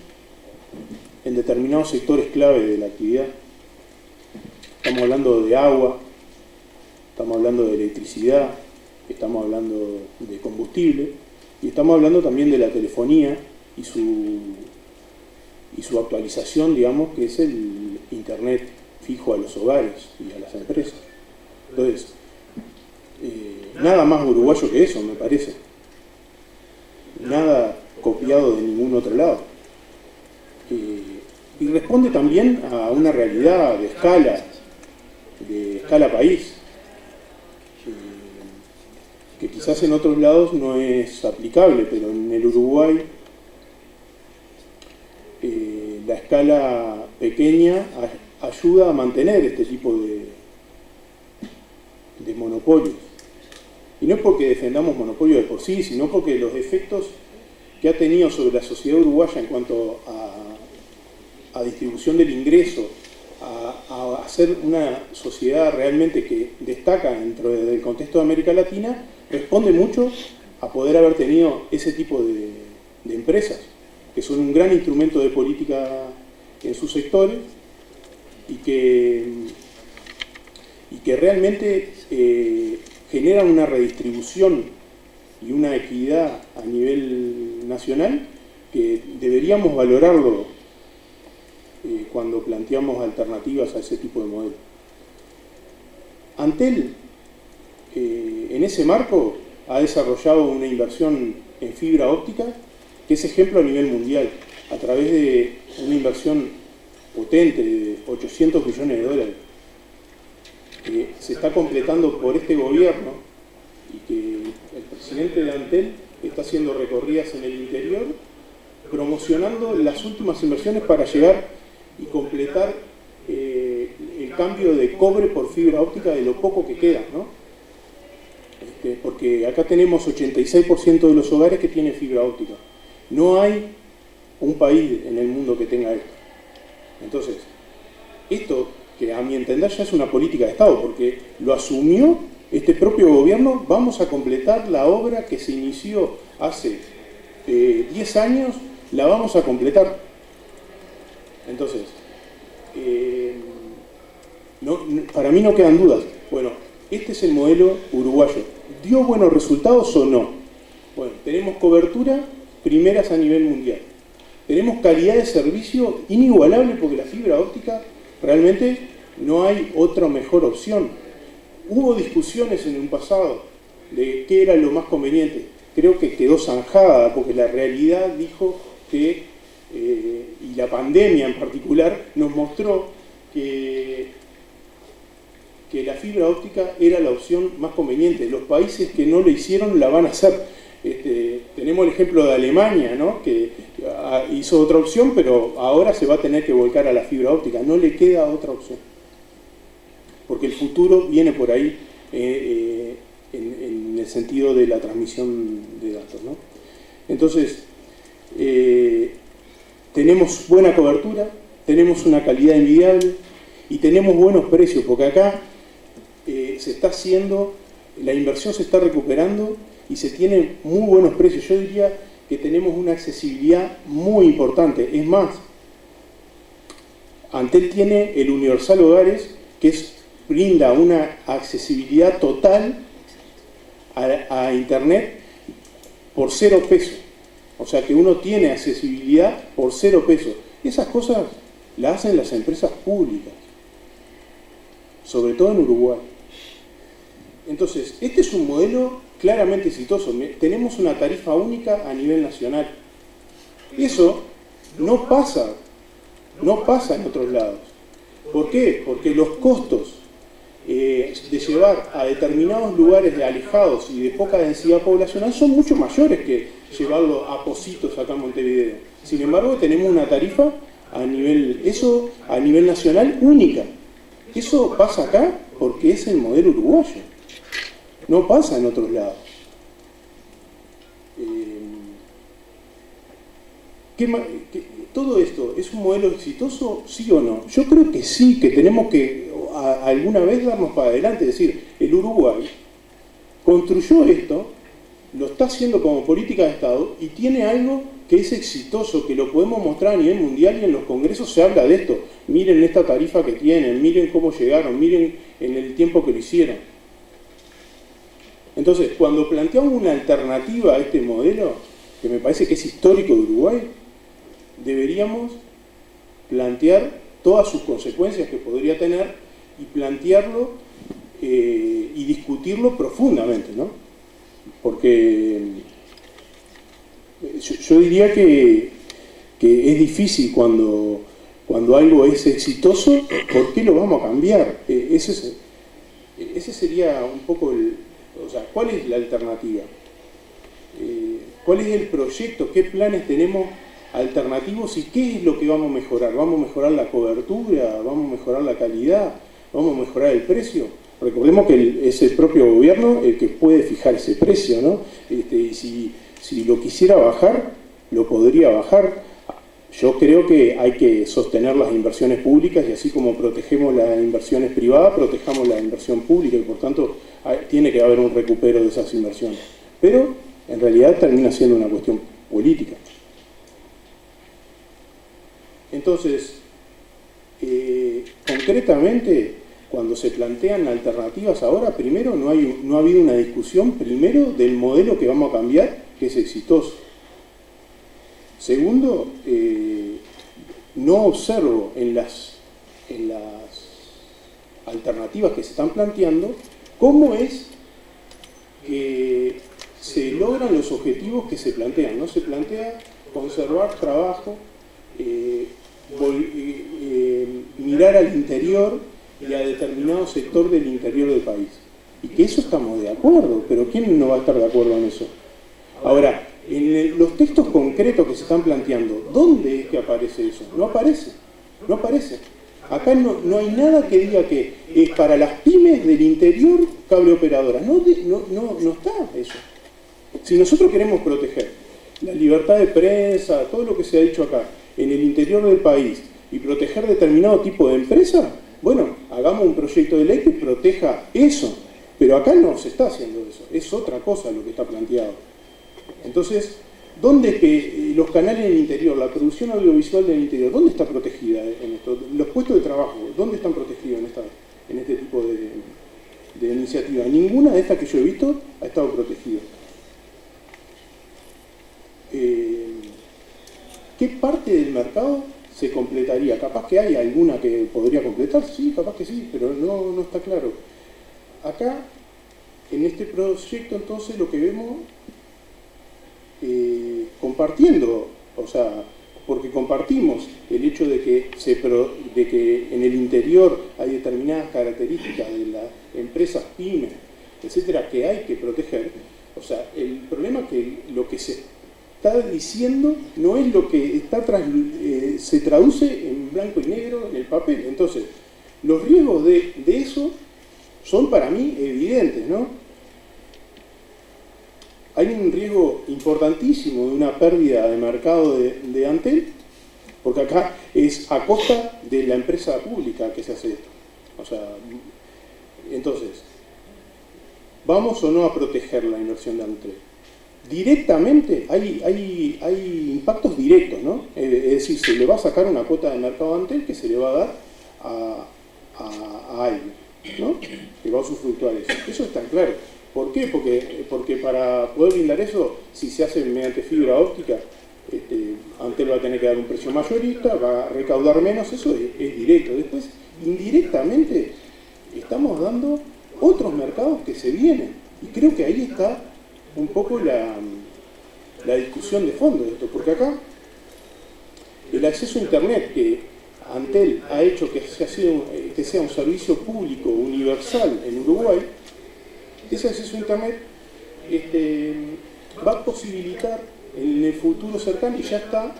en determinados sectores clave de la actividad. Estamos hablando de agua, estamos hablando de electricidad, estamos hablando de combustible y estamos hablando también de la telefonía y su actualización, digamos, que es el Internet fijo a los hogares y a las empresas. Entonces, nada más uruguayo que eso, me parece. Nada copiado de ningún otro lado. Y responde también a una realidad de escala país, que quizás en otros lados no es aplicable, pero en el Uruguay la escala pequeña ayuda a mantener este tipo de monopolios. Y no es porque defendamos monopolios de por sí, sino porque los efectos que ha tenido sobre la sociedad uruguaya en cuanto a distribución del ingreso, a ser una sociedad realmente que destaca dentro del contexto de América Latina, responde mucho a poder haber tenido ese tipo de empresas, que son un gran instrumento de política en sus sectores y que realmente generan una redistribución y una equidad a nivel nacional que deberíamos valorarlo cuando planteamos alternativas a ese tipo de modelo. Antel, en ese marco, ha desarrollado una inversión en fibra óptica que es ejemplo a nivel mundial, a través de una inversión potente de $800 millones, que se está completando por este gobierno y que el presidente de Antel está haciendo recorridas en el interior, promocionando las últimas inversiones para llegar y completar el cambio de cobre por fibra óptica de lo poco que queda, ¿no? Porque acá tenemos 86% de los hogares que tienen fibra óptica. No hay un país en el mundo que tenga esto. Entonces, esto, que a mi entender ya es una política de Estado, porque lo asumió este propio gobierno. Vamos a completar la obra que se inició hace 10 años, la vamos a completar. Entonces, para mí no quedan dudas. Bueno, este es el modelo uruguayo. ¿Dio buenos resultados o no? Bueno, tenemos cobertura primeras a nivel mundial. Tenemos calidad de servicio inigualable porque la fibra óptica realmente no hay otra mejor opción. Hubo discusiones en un pasado de qué era lo más conveniente. Creo que quedó zanjada porque la realidad dijo que, y la pandemia en particular, nos mostró que que la fibra óptica era la opción más conveniente. Los países que no lo hicieron la van a hacer. Tenemos el ejemplo de Alemania, ¿no? Que hizo otra opción, pero ahora se va a tener que volcar a la fibra óptica. No le queda otra opción. Porque el futuro viene por ahí en el sentido de la transmisión de datos, ¿no? Entonces, tenemos buena cobertura, tenemos una calidad envidiable y tenemos buenos precios, porque acá se está haciendo, la inversión se está recuperando y se tienen muy buenos precios. Yo diría que tenemos una accesibilidad muy importante. Es más, Antel tiene el Universal Hogares, que brinda una accesibilidad total a Internet por 0 pesos. O sea que uno tiene accesibilidad por 0 pesos. Esas cosas las hacen las empresas públicas, sobre todo en Uruguay. Entonces, este es un modelo claramente exitoso. Tenemos una tarifa única a nivel nacional. Eso no pasa en otros lados. ¿Por qué? Porque los costos de llevar a determinados lugares alejados y de poca densidad poblacional son mucho mayores que llevarlo a Pocitos acá en Montevideo. Sin embargo, tenemos una tarifa a nivel nacional única. Eso pasa acá porque es el modelo uruguayo. No pasa en otros lados. ¿Todo esto es un modelo exitoso, sí o no? Yo creo que sí, que tenemos que alguna vez darnos para adelante. Es decir, el Uruguay construyó esto, lo está haciendo como política de Estado y tiene algo que es exitoso, que lo podemos mostrar a nivel mundial y en los congresos se habla de esto. Miren esta tarifa que tienen, miren cómo llegaron, miren en el tiempo que lo hicieron. Entonces, cuando planteamos una alternativa a este modelo, que me parece que es histórico de Uruguay, deberíamos plantear todas sus consecuencias que podría tener y plantearlo y discutirlo profundamente, ¿no? Porque yo diría que es difícil cuando algo es exitoso, ¿por qué lo vamos a cambiar? Ese sería un poco o sea, ¿cuál es la alternativa? ¿Cuál es el proyecto? ¿Qué planes tenemos alternativos y qué es lo que vamos a mejorar? ¿Vamos a mejorar la cobertura? ¿Vamos a mejorar la calidad? ¿Vamos a mejorar el precio? Recordemos que es el propio gobierno el que puede fijar ese precio, ¿no? Y si lo quisiera bajar, lo podría bajar. Yo creo que hay que sostener las inversiones públicas y así como protegemos las inversiones privadas, protejamos la inversión pública y por tanto tiene que haber un recupero de esas inversiones. Pero en realidad termina siendo una cuestión política. Entonces, concretamente, cuando se plantean alternativas ahora, primero no ha habido una discusión primero del modelo que vamos a cambiar, que es exitoso. Segundo, no observo en las alternativas que se están planteando cómo es que se logran los objetivos que se plantean. No se plantea conservar trabajo, mirar al interior y a determinado sector del interior del país. Y que eso estamos de acuerdo, pero ¿quién no va a estar de acuerdo en eso? Ahora, en los textos concretos que se están planteando, ¿dónde es que aparece eso? No aparece, no aparece. Acá no hay nada que diga que es para las pymes del interior cable operadora. No está eso. Si nosotros queremos proteger la libertad de prensa, todo lo que se ha dicho acá, en el interior del país, y proteger determinado tipo de empresa, bueno, hagamos un proyecto de ley que proteja eso. Pero acá no se está haciendo eso, es otra cosa lo que está planteado. Entonces, ¿dónde es que los canales en el interior, la producción audiovisual del interior, dónde está protegida en esto? Los puestos de trabajo, ¿dónde están protegidos en este tipo de iniciativas? Ninguna de estas que yo he visto ha estado protegida. ¿Qué parte del mercado se completaría? Capaz que hay alguna que podría completar, sí, capaz que sí, pero no está claro. Acá, en este proyecto, entonces, lo que vemos, compartiendo, o sea, porque compartimos el hecho de que en el interior hay determinadas características de las empresas pymes, etcétera, que hay que proteger. O sea, el problema es que lo que se está diciendo no es lo que se traduce en blanco y negro en el papel. Entonces, los riesgos de eso son para mí evidentes, ¿no? Hay un riesgo importantísimo de una pérdida de mercado de Antel, porque acá es a costa de la empresa pública que se hace esto. O sea, entonces, ¿vamos o no a proteger la inversión de Antel? Directamente hay impactos directos, ¿no? Es decir, se le va a sacar una cuota de mercado a Antel que se le va a dar a alguien, ¿no? Que va a usufructuar eso. Eso está claro. ¿Por qué? Porque para poder brindar eso, si se hace mediante fibra óptica, Antel va a tener que dar un precio mayorista, va a recaudar menos, eso es directo. Después, indirectamente, estamos dando otros mercados que se vienen. Y creo que ahí está un poco la discusión de fondo de esto, porque acá el acceso a Internet que Antel ha hecho que sea un servicio público universal en Uruguay, ese acceso a Internet va a posibilitar en el futuro cercano, y ya está,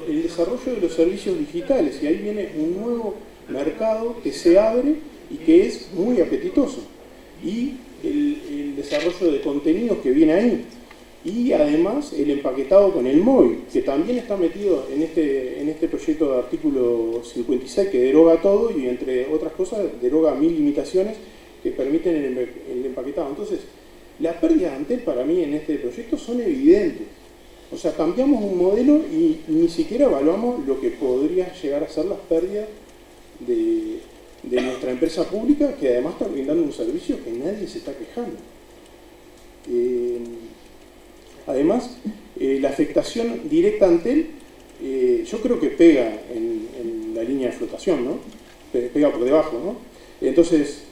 el desarrollo de los servicios digitales, y ahí viene un nuevo mercado que se abre y que es muy apetitoso, y el desarrollo de contenidos que viene ahí, y además el empaquetado con el móvil, que también está metido en este proyecto de artículo 56 que deroga todo y entre otras cosas deroga 1000 limitaciones que permiten el empaquetado. Entonces, las pérdidas de Antel para mí en este proyecto son evidentes. O sea, cambiamos un modelo y ni siquiera evaluamos lo que podría llegar a ser las pérdidas de nuestra empresa pública, que además está brindando un servicio que nadie se está quejando. Además, la afectación directa a Antel, yo creo que pega en la línea de flotación, ¿no? Pega por debajo, ¿no? Entonces,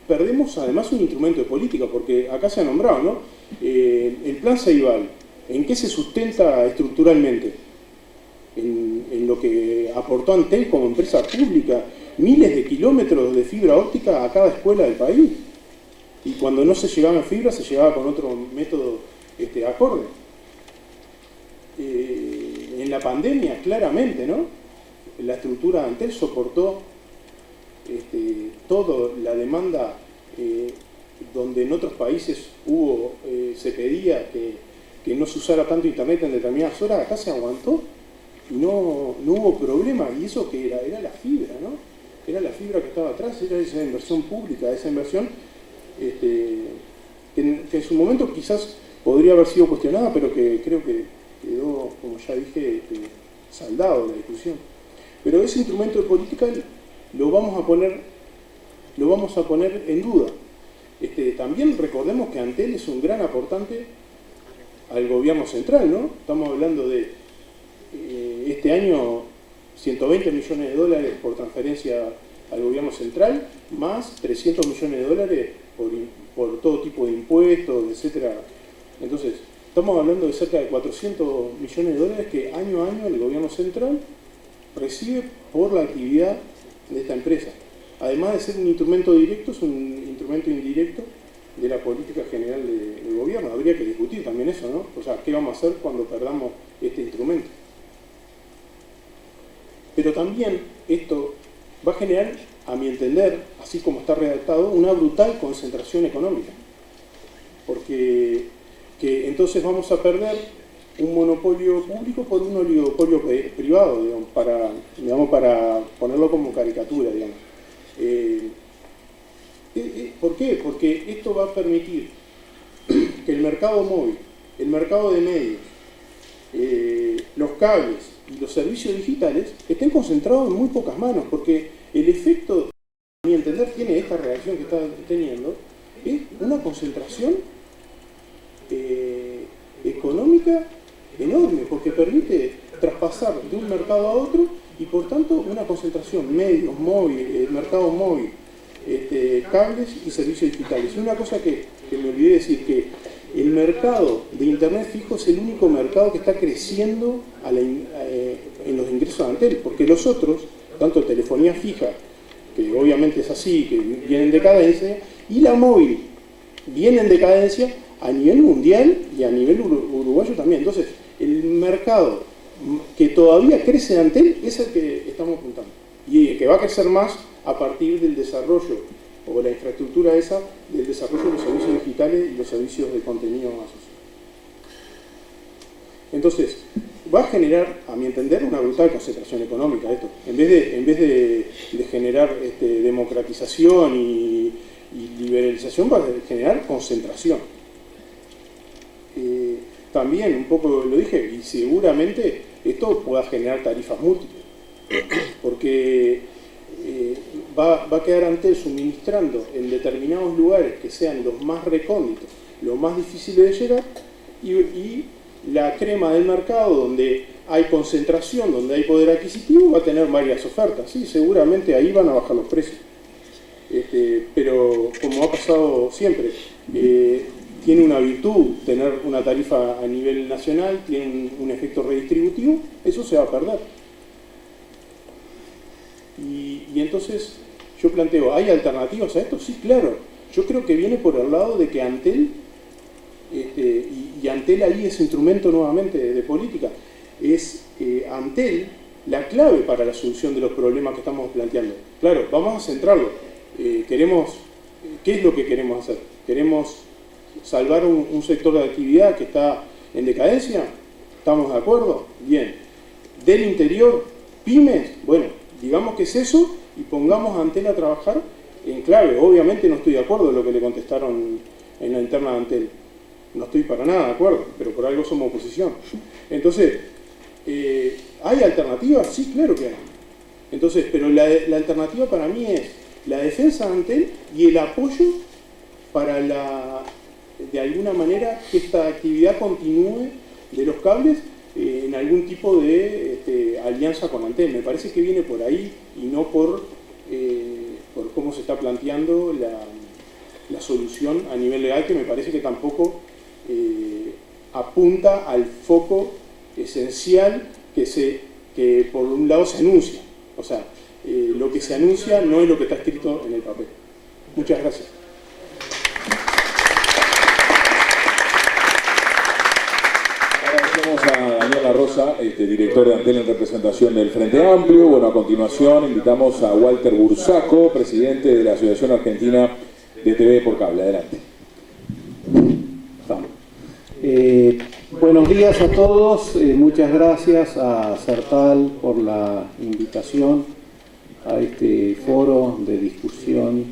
perdemos además un instrumento de política, porque acá se ha nombrado, ¿no? El plan Ceibal, ¿en qué se sustenta estructuralmente? En lo que aportó Antel como empresa pública, miles de kilómetros de fibra óptica a cada escuela del país. Y cuando no se llegaba en fibra, se llegaba con otro método acorde. En la pandemia, claramente, ¿no? La estructura de Antel soportó toda la demanda donde en otros países se pedía que no se usara tanto internet en determinadas horas. Acá se aguantó y no hubo problema. Y eso que era la fibra, ¿no? Era la fibra que estaba atrás, era esa inversión pública, esa inversión que en su momento quizás podría haber sido cuestionada, pero que creo que quedó, como ya dije, saldado la discusión. Pero ese instrumento de política lo vamos a poner en duda. También recordemos que Antel es un gran aportante al gobierno central, ¿no? Estamos hablando de este año 120 millones de dólares por transferencia al gobierno central, más 300 millones de dólares por todo tipo de impuestos, etcétera. Entonces, estamos hablando de cerca de 400 millones de dólares que año a año el gobierno central recibe por la actividad de esta empresa. Además de ser un instrumento directo, es un instrumento indirecto de la política general del gobierno. Habría que discutir también eso, ¿no? O sea, ¿qué vamos a hacer cuando perdamos este instrumento? Pero también esto va a generar, a mi entender, así como está redactado, una brutal concentración económica. Porque entonces vamos a perder un monopolio público por un oligopolio privado, digamos, para ponerlo como caricatura, digamos. ¿Por qué? Porque esto va a permitir que el mercado móvil, el mercado de medios, los cables y los servicios digitales estén concentrados en muy pocas manos, porque el efecto, a mi entender, tiene esta reacción que está teniendo, es una concentración económica enorme, porque permite traspasar de un mercado a otro y por tanto una concentración, medios, móvil, mercado móvil, cables y servicios digitales. Y una cosa que me olvidé decir, que el mercado de Internet fijo es el único mercado que está creciendo en los ingresos de Antel, porque los otros, tanto telefonía fija, que obviamente es así, que viene en decadencia, y la móvil viene en decadencia a nivel mundial y a nivel uruguayo también. Entonces, el mercado que todavía crece de Antel es el que estamos apuntando, y el que va a crecer más a partir del desarrollo o la infraestructura esa del desarrollo de los servicios digitales y los servicios de contenido asociados. Entonces, va a generar, a mi entender, una brutal concentración económica esto. En vez de generar democratización y liberalización, va a generar concentración. También, un poco lo dije, y seguramente esto pueda generar tarifas múltiples, porque va a quedar Antel suministrando en determinados lugares que sean los más recónditos, los más difíciles de llegar, y la crema del mercado, donde hay concentración, donde hay poder adquisitivo, va a tener varias ofertas. Sí, seguramente ahí van a bajar los precios. Pero como ha pasado siempre, tiene una virtud tener una tarifa a nivel nacional, tiene un efecto redistributivo, eso se va a perder. Y entonces yo planteo, ¿hay alternativas a esto? Sí, claro. Yo creo que viene por el lado de que Antel, y Antel ahí es instrumento nuevamente de política, es Antel la clave para la solución de los problemas que estamos planteando. Claro, vamos a centrarlo. ¿Qué es lo que queremos hacer? ¿Queremos salvar un sector de actividad que está en decadencia? ¿Estamos de acuerdo? Bien. Del interior, pymes, bueno, digamos que es eso y pongamos a Antel a trabajar en clave. Obviamente no estoy de acuerdo en lo que le contestaron en la interna de Antel. No estoy para nada de acuerdo, pero por algo somos oposición. Entonces, ¿hay alternativas? Sí, claro que hay. Entonces, pero la alternativa para mí es la defensa de Antel y el apoyo para de alguna manera que esta actividad continúe de los cables en algún tipo de alianza con Antel. Me parece que viene por ahí y no por cómo se está planteando la solución a nivel legal, que me parece que tampoco apunta al foco esencial que por un lado se anuncia. O sea, lo que se anuncia no es lo que está escrito en el papel. Muchas gracias. Agradecemos a Daniel La Rosa, director de Antel en representación del Frente Amplio. Bueno, a continuación invitamos a Walter Bursaco, presidente de la Asociación Argentina de TV por Cable. Adelante. Buenos días a todos, muchas gracias a Sertal por la invitación a este foro de discusión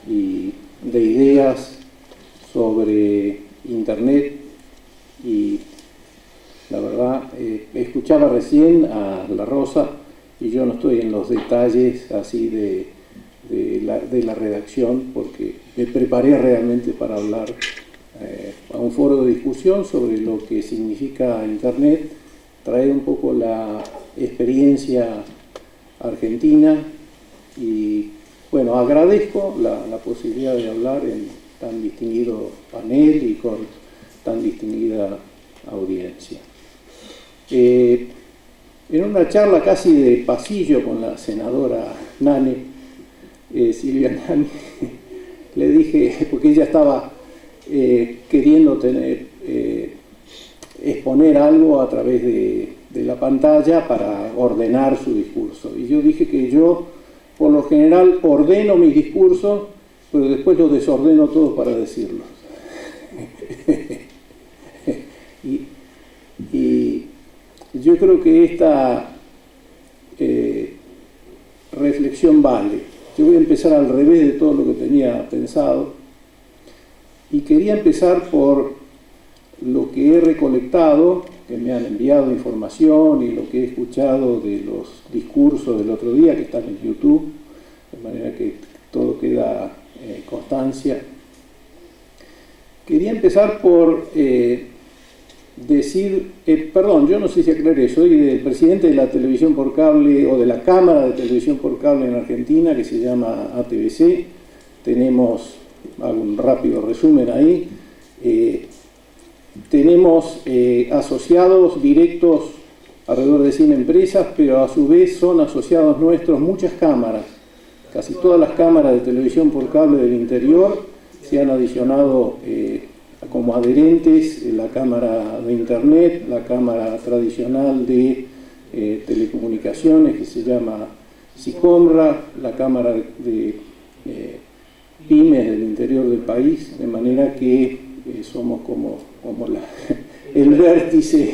y de ideas sobre Internet. Y la verdad, escuchaba recién a La Rosa y yo no estoy en los detalles así de la redacción, porque me preparé realmente para hablar a un foro de discusión sobre lo que significa Internet, traer un poco la experiencia argentina y bueno, agradezco la posibilidad de hablar en tan distinguido panel y con tan distinguida audiencia. En una charla casi de pasillo con la senadora Nane, Silvia Nane, le dije, porque ella estaba queriendo exponer algo a través de la pantalla para ordenar su discurso. Y yo dije que yo, por lo general, ordeno mis discursos, pero después los desordeno todos para decirlos. y yo creo que esta reflexión vale. Yo voy a empezar al revés de todo lo que tenía pensado. Y quería empezar por lo que he recolectado, que me han enviado información y lo que he escuchado de los discursos del otro día que están en YouTube, de manera que todo queda en constancia. Quería empezar por decir, perdón, yo no sé si aclaré, soy el presidente de la televisión por cable o de la Cámara de Televisión por Cable en Argentina, que se llama ATVC. Tenemos, hago un rápido resumen ahí, tenemos asociados directos alrededor de 100 empresas, pero a su vez son asociados nuestros muchas cámaras. Casi todas las cámaras de televisión por cable del interior se han adicionado como adherentes, la cámara de internet, la cámara tradicional de telecomunicaciones que se llama SICOMRA, la cámara de pymes del interior del país, de manera que somos como el vértice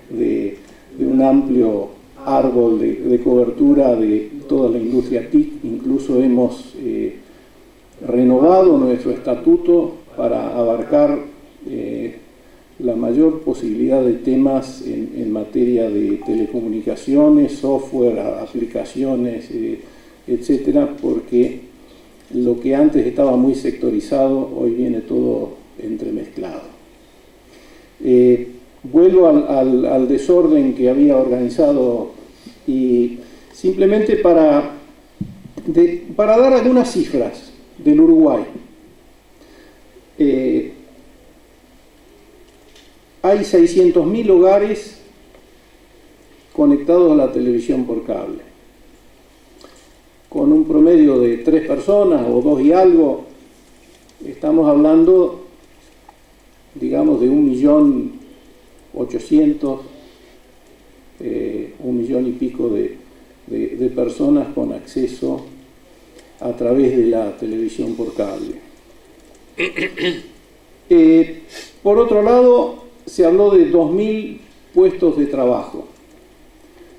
de un amplio árbol de cobertura de toda la industria TIC. Incluso hemos renovado nuestro estatuto para abarcar la mayor posibilidad de temas en materia de telecomunicaciones, software, aplicaciones, etcétera, porque lo que antes estaba muy sectorizado, hoy viene todo entremezclado. Vuelvo al desorden que había organizado y simplemente para dar algunas cifras del Uruguay. Hay 600.000 hogares conectados a la televisión por cable, con un promedio de 3 personas o 2 y algo. Estamos hablando, digamos, de 1.800.000, 1 millón y pico de personas con acceso a través de la televisión por cable. Por otro lado, se habló de 2.000 puestos de trabajo.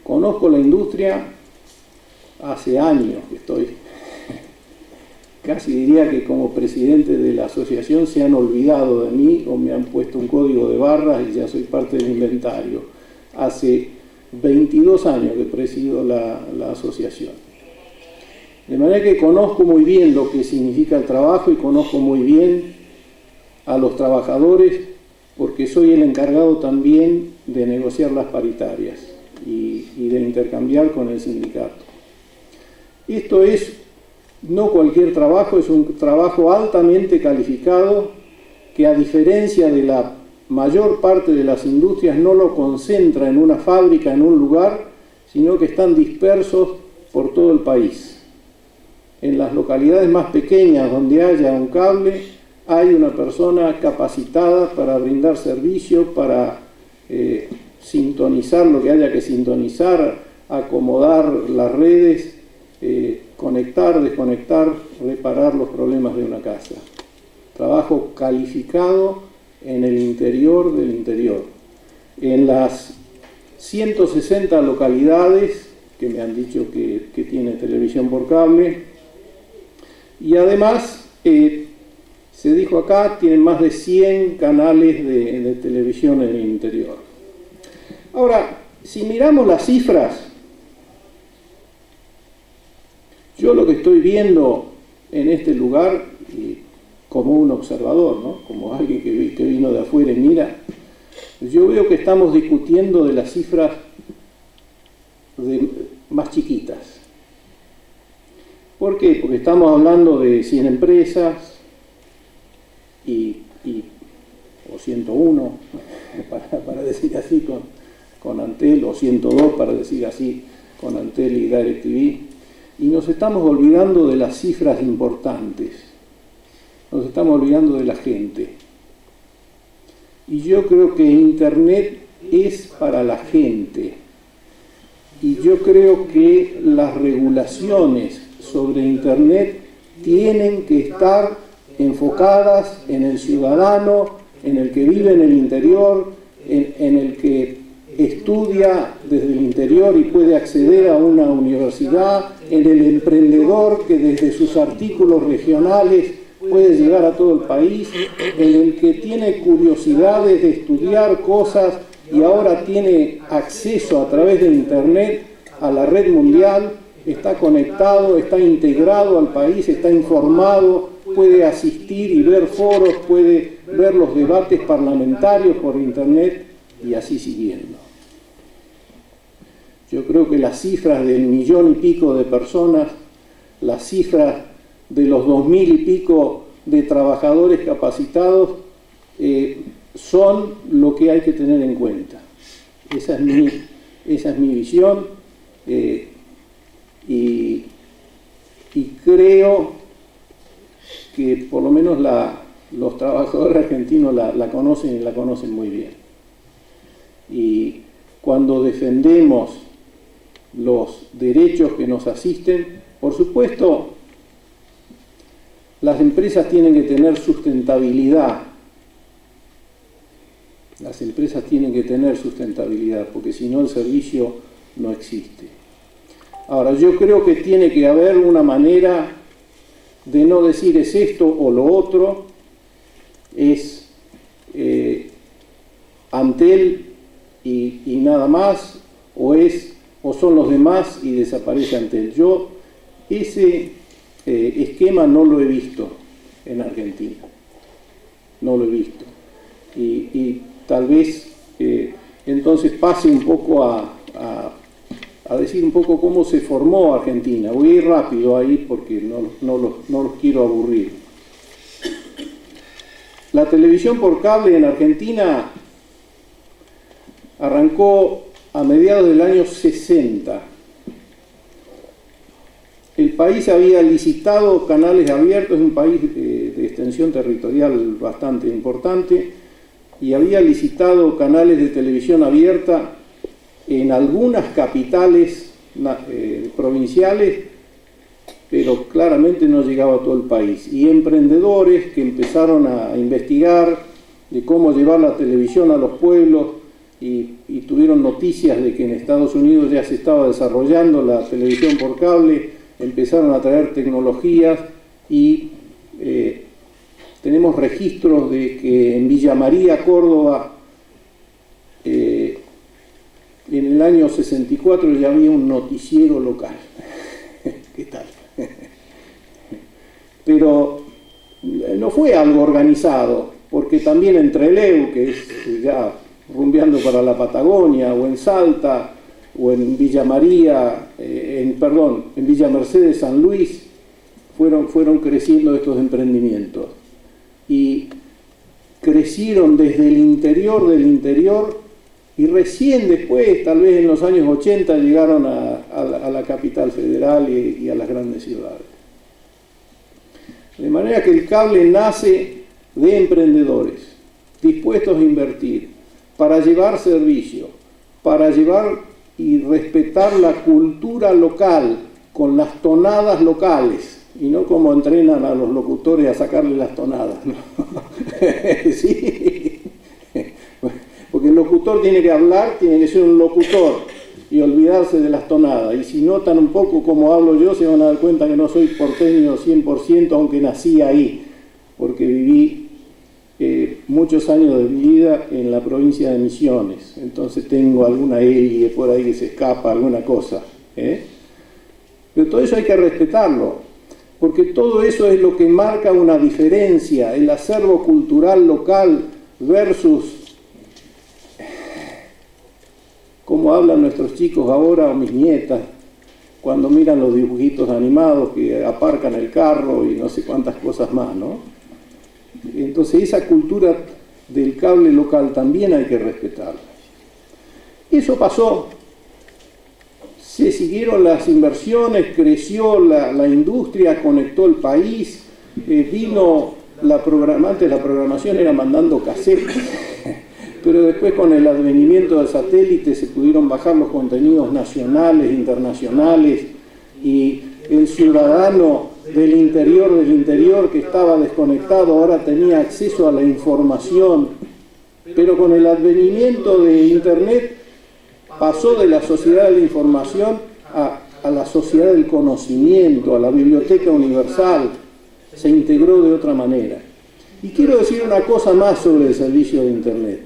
Conozco la industria, hace años que estoy, casi diría que como presidente de la asociación se han olvidado de mí o me han puesto un código de barras y ya soy parte del inventario. Hace 22 años que presido la asociación. De manera que conozco muy bien lo que significa el trabajo y conozco muy bien a los trabajadores, porque soy el encargado también de negociar las paritarias y de intercambiar con el sindicato. Esto es no cualquier trabajo, es un trabajo altamente calificado que, a diferencia de la mayor parte de las industrias, no lo concentra en una fábrica, en un lugar, sino que están dispersos por todo el país. En las localidades más pequeñas donde haya un cable, hay una persona capacitada para brindar servicio, para sintonizar lo que haya que sintonizar, acomodar las redes, conectar, desconectar, reparar los problemas de una casa. Trabajo calificado en el interior del interior. En las 160 localidades que me han dicho que tiene televisión por cable, y además se dijo acá, tienen más de 100 canales de televisión en el interior. Ahora, si miramos las cifras, yo lo que estoy viendo en este lugar, como un observador, ¿no? Como alguien que vino de afuera y mira, yo veo que estamos discutiendo de las cifras más chiquitas. ¿Por qué? Porque estamos hablando de 100 empresas, o 101, para decir así, con Antel, o 102, para decir así, con Antel y DirecTV, y nos estamos olvidando de las cifras importantes, nos estamos olvidando de la gente. Y yo creo que Internet es para la gente, y yo creo que las regulaciones sobre Internet tienen que estar enfocadas en el ciudadano, en el que vive en el interior, en el que estudia desde el interior y puede acceder a una universidad, en el emprendedor que desde sus artículos regionales puede llegar a todo el país, en el que tiene curiosidades de estudiar cosas y ahora tiene acceso a través de Internet a la red mundial, está conectado, está integrado al país, está informado, puede asistir y ver foros, puede ver los debates parlamentarios por Internet y así siguiendo. Yo creo que las cifras del 1 millón y pico de personas, las cifras de los 2.000 y pico de trabajadores capacitados, son lo que hay que tener en cuenta. Esa es mi visión, y creo que por lo menos los trabajadores argentinos la conocen y la conocen muy bien. Y cuando defendemos los derechos que nos asisten, por supuesto, las empresas tienen que tener sustentabilidad. Las empresas tienen que tener sustentabilidad, porque si no el servicio no existe. Ahora, yo creo que tiene que haber una manera de no decir es esto o lo otro, es Antel y nada más, o son los demás y desaparece Antel. Yo ese esquema no lo he visto en Argentina, no lo he visto. Y tal vez entonces pase un poco a decir un poco cómo se formó Argentina. Voy a ir rápido ahí porque no los quiero aburrir. La televisión por cable en Argentina arrancó a mediados del año 60. El país había licitado canales abiertos, es un país de extensión territorial bastante importante, y había licitado canales de televisión abierta en algunas capitales provinciales, pero claramente no llegaba a todo el país. Y emprendedores que empezaron a investigar de cómo llevar la televisión a los pueblos y tuvieron noticias de que en Estados Unidos ya se estaba desarrollando la televisión por cable, empezaron a traer tecnologías y tenemos registros de que en Villa María, Córdoba, en el año 64 ya había un noticiero local. ¿Qué tal? Pero no fue algo organizado, porque también en Trelew, que es ya rumbeando para la Patagonia, o en Salta, o en Villa María, en Villa Mercedes, San Luis, fueron creciendo estos emprendimientos. Y crecieron desde el interior del interior, y recién después, tal vez en los años 80, llegaron a la capital federal y a las grandes ciudades. De manera que el cable nace de emprendedores dispuestos a invertir para llevar servicio, para llevar y respetar la cultura local con las tonadas locales, y no como entrenan a los locutores a sacarle las tonadas, ¿no? Sí. Porque el locutor tiene que hablar, tiene que ser un locutor y olvidarse de las tonadas. Y si notan un poco cómo hablo yo, se van a dar cuenta que no soy porteño 100%, aunque nací ahí, porque viví muchos años de mi vida en la provincia de Misiones. Entonces tengo alguna L por ahí que se escapa, alguna cosa. Pero todo eso hay que respetarlo, porque todo eso es lo que marca una diferencia, el acervo cultural local versus cómo hablan nuestros chicos ahora, o mis nietas, cuando miran los dibujitos animados que aparcan el carro y no sé cuántas cosas más, ¿no? Entonces esa cultura del cable local también hay que respetarla. Eso pasó, se siguieron las inversiones, creció la industria, conectó el país, vino antes la programación era mandando cassettes, pero después con el advenimiento del satélite se pudieron bajar los contenidos nacionales, internacionales, y el ciudadano del interior que estaba desconectado ahora tenía acceso a la información. Pero con el advenimiento de Internet pasó de la sociedad de la información a la sociedad del conocimiento, a la biblioteca universal, se integró de otra manera. Y quiero decir una cosa más sobre el servicio de Internet.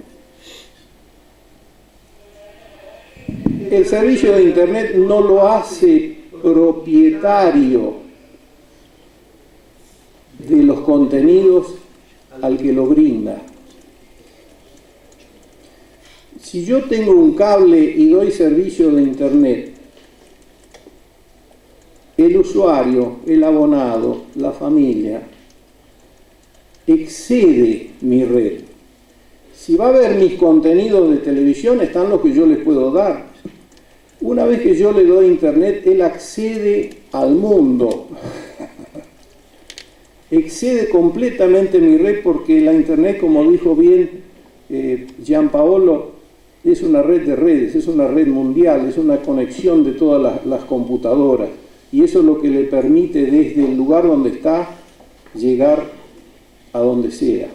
El servicio de Internet no lo hace propietario de los contenidos al que lo brinda. Si yo tengo un cable y doy servicio de Internet, el usuario, el abonado, la familia, excede mi red. Si va a ver mis contenidos de televisión, están los que yo les puedo dar. Una vez que yo le doy internet, él accede al mundo. Excede completamente mi red, porque la internet, como dijo bien Gianpaolo, es una red de redes, es una red mundial, es una conexión de todas las computadoras. Y eso es lo que le permite desde el lugar donde está llegar a donde sea,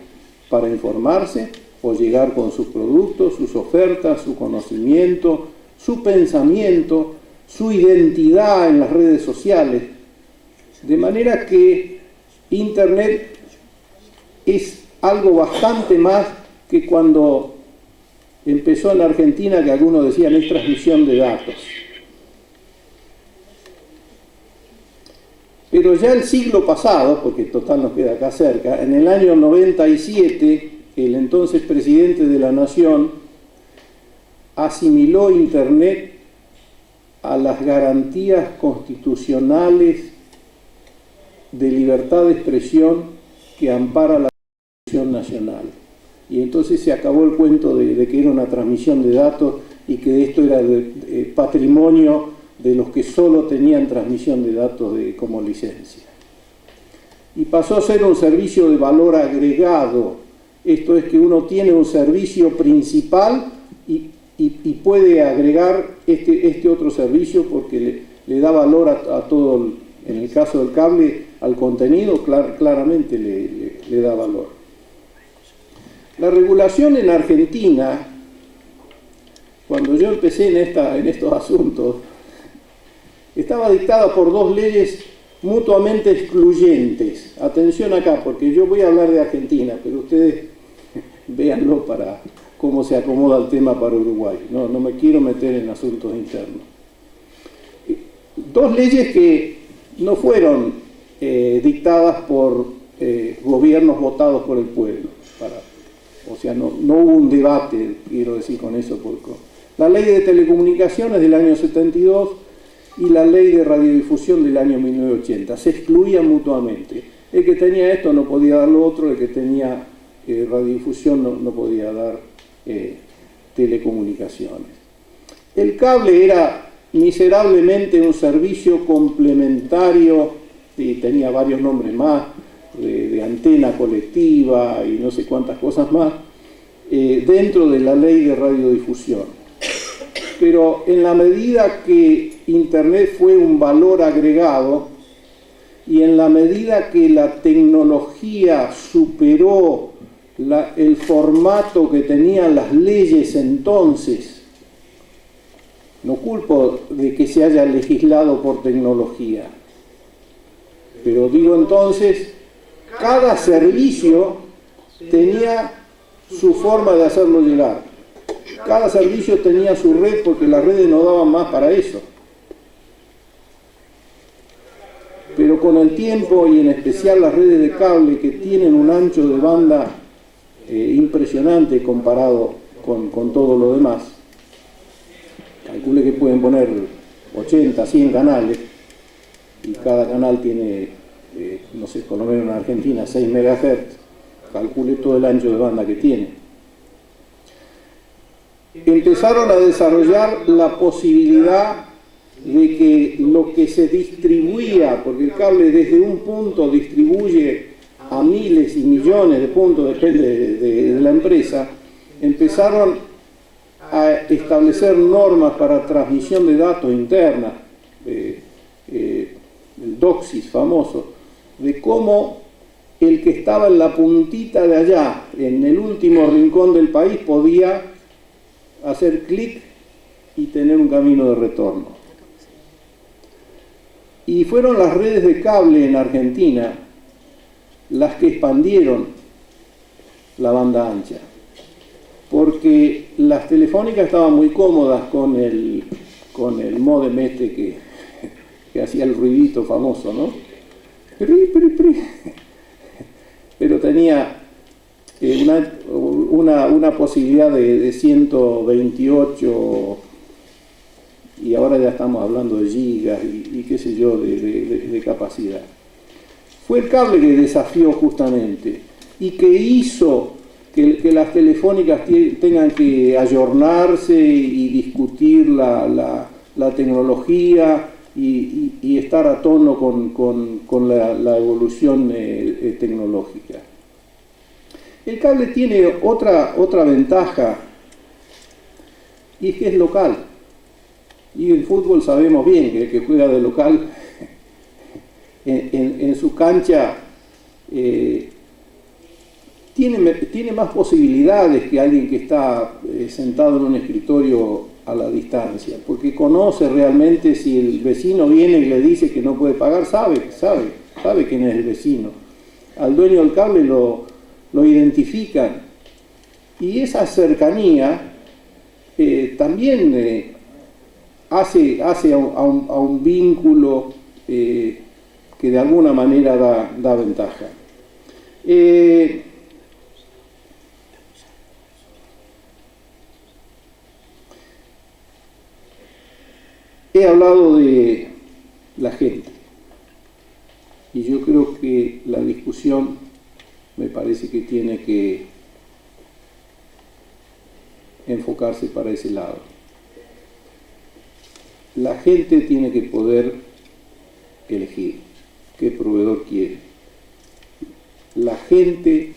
para informarse o llegar con sus productos, sus ofertas, su conocimiento, su pensamiento, su identidad en las redes sociales. De manera que Internet es algo bastante más que cuando empezó en la Argentina, que algunos decían es transmisión de datos. Pero ya el siglo pasado, porque total nos queda acá cerca, en el año 97, el entonces presidente de la Nación asimiló Internet a las garantías constitucionales de libertad de expresión que ampara la Constitución Nacional. Y entonces se acabó el cuento de que era una transmisión de datos y que esto era patrimonio de los que solo tenían transmisión de datos como licencia. Y pasó a ser un servicio de valor agregado. Esto es que uno tiene un servicio principal y puede agregar este otro servicio porque le da valor a todo, en el caso del cable, al contenido, claramente le da valor. La regulación en Argentina, cuando yo empecé en estos asuntos, estaba dictada por dos leyes mutuamente excluyentes. Atención acá, porque yo voy a hablar de Argentina, pero ustedes véanlo para cómo se acomoda el tema para Uruguay. No me quiero meter en asuntos internos. Dos leyes que no fueron dictadas por gobiernos votados por el pueblo. O sea, no hubo un debate, quiero decir con eso. La ley de telecomunicaciones del año 72 y la ley de radiodifusión del año 1980. Se excluían mutuamente. El que tenía esto no podía dar lo otro, el que tenía radiodifusión no podía dar telecomunicaciones. El cable era miserablemente un servicio complementario, y tenía varios nombres más, de antena colectiva y no sé cuántas cosas más, dentro de la ley de radiodifusión. Pero en la medida que Internet fue un valor agregado y en la medida que la tecnología superó el formato que tenían las leyes entonces, no culpo de que se haya legislado por tecnología, pero digo entonces, cada servicio tenía su forma de hacerlo llegar. Cada servicio tenía su red porque las redes no daban más para eso. Pero con el tiempo, y en especial las redes de cable que tienen un ancho de banda impresionante comparado con todo lo demás, calcule que pueden poner 80, 100 canales y cada canal tiene, no sé, por lo menos en Argentina 6 MHz, calcule todo el ancho de banda que tiene. Empezaron a desarrollar la posibilidad de que lo que se distribuía, porque el cable desde un punto distribuye a miles y millones de puntos, depende de la empresa, empezaron a establecer normas para transmisión de datos internas, el DOCSIS famoso, de cómo el que estaba en la puntita de allá, en el último rincón del país, podía hacer clic y tener un camino de retorno. Y fueron las redes de cable en Argentina las que expandieron la banda ancha, porque las telefónicas estaban muy cómodas con el módem este que hacía el ruidito famoso, ¿no? Pero tenía una posibilidad de 128, y ahora ya estamos hablando de gigas y qué sé yo, de capacidad. Fue el cable que desafió justamente y que hizo que las telefónicas tengan que ayornarse y discutir la tecnología y estar a tono con la evolución tecnológica. El cable tiene otra ventaja, y es que es local. Y en fútbol sabemos bien que el que juega de local en su cancha tiene más posibilidades que alguien que está sentado en un escritorio a la distancia, porque conoce realmente. Si el vecino viene y le dice que no puede pagar, sabe quién es el vecino. Al dueño del cable lo identifican, y esa cercanía también hace a un vínculo que de alguna manera da ventaja. He hablado de la gente, y yo creo que la discusión me parece que tiene que enfocarse para ese lado. La gente tiene que poder elegir qué proveedor quiere. La gente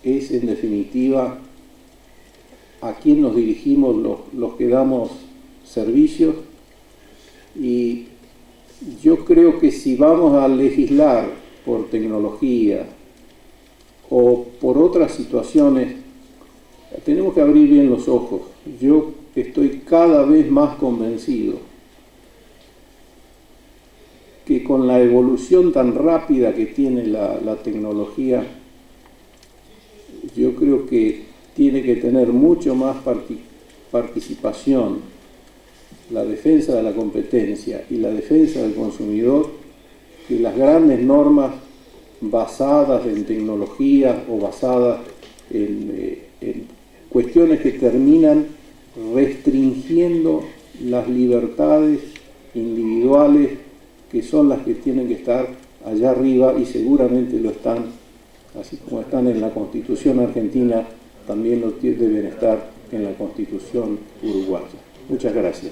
es, en definitiva, a quien nos dirigimos los que damos servicios, y yo creo que si vamos a legislar por tecnología o por otras situaciones, tenemos que abrir bien los ojos. Yo estoy cada vez más convencido que con la evolución tan rápida que tiene la tecnología, yo creo que tiene que tener mucho más participación la defensa de la competencia y la defensa del consumidor que las grandes normas basadas en tecnología o basadas en cuestiones que terminan restringiendo las libertades individuales, que son las que tienen que estar allá arriba, y seguramente lo están, así como están en la Constitución argentina, también lo deben estar en la Constitución uruguaya. Muchas gracias.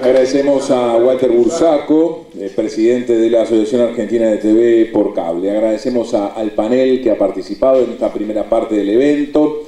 Agradecemos a Walter Bursaco, presidente de la Asociación Argentina de TV por Cable. Agradecemos al panel que ha participado en esta primera parte del evento.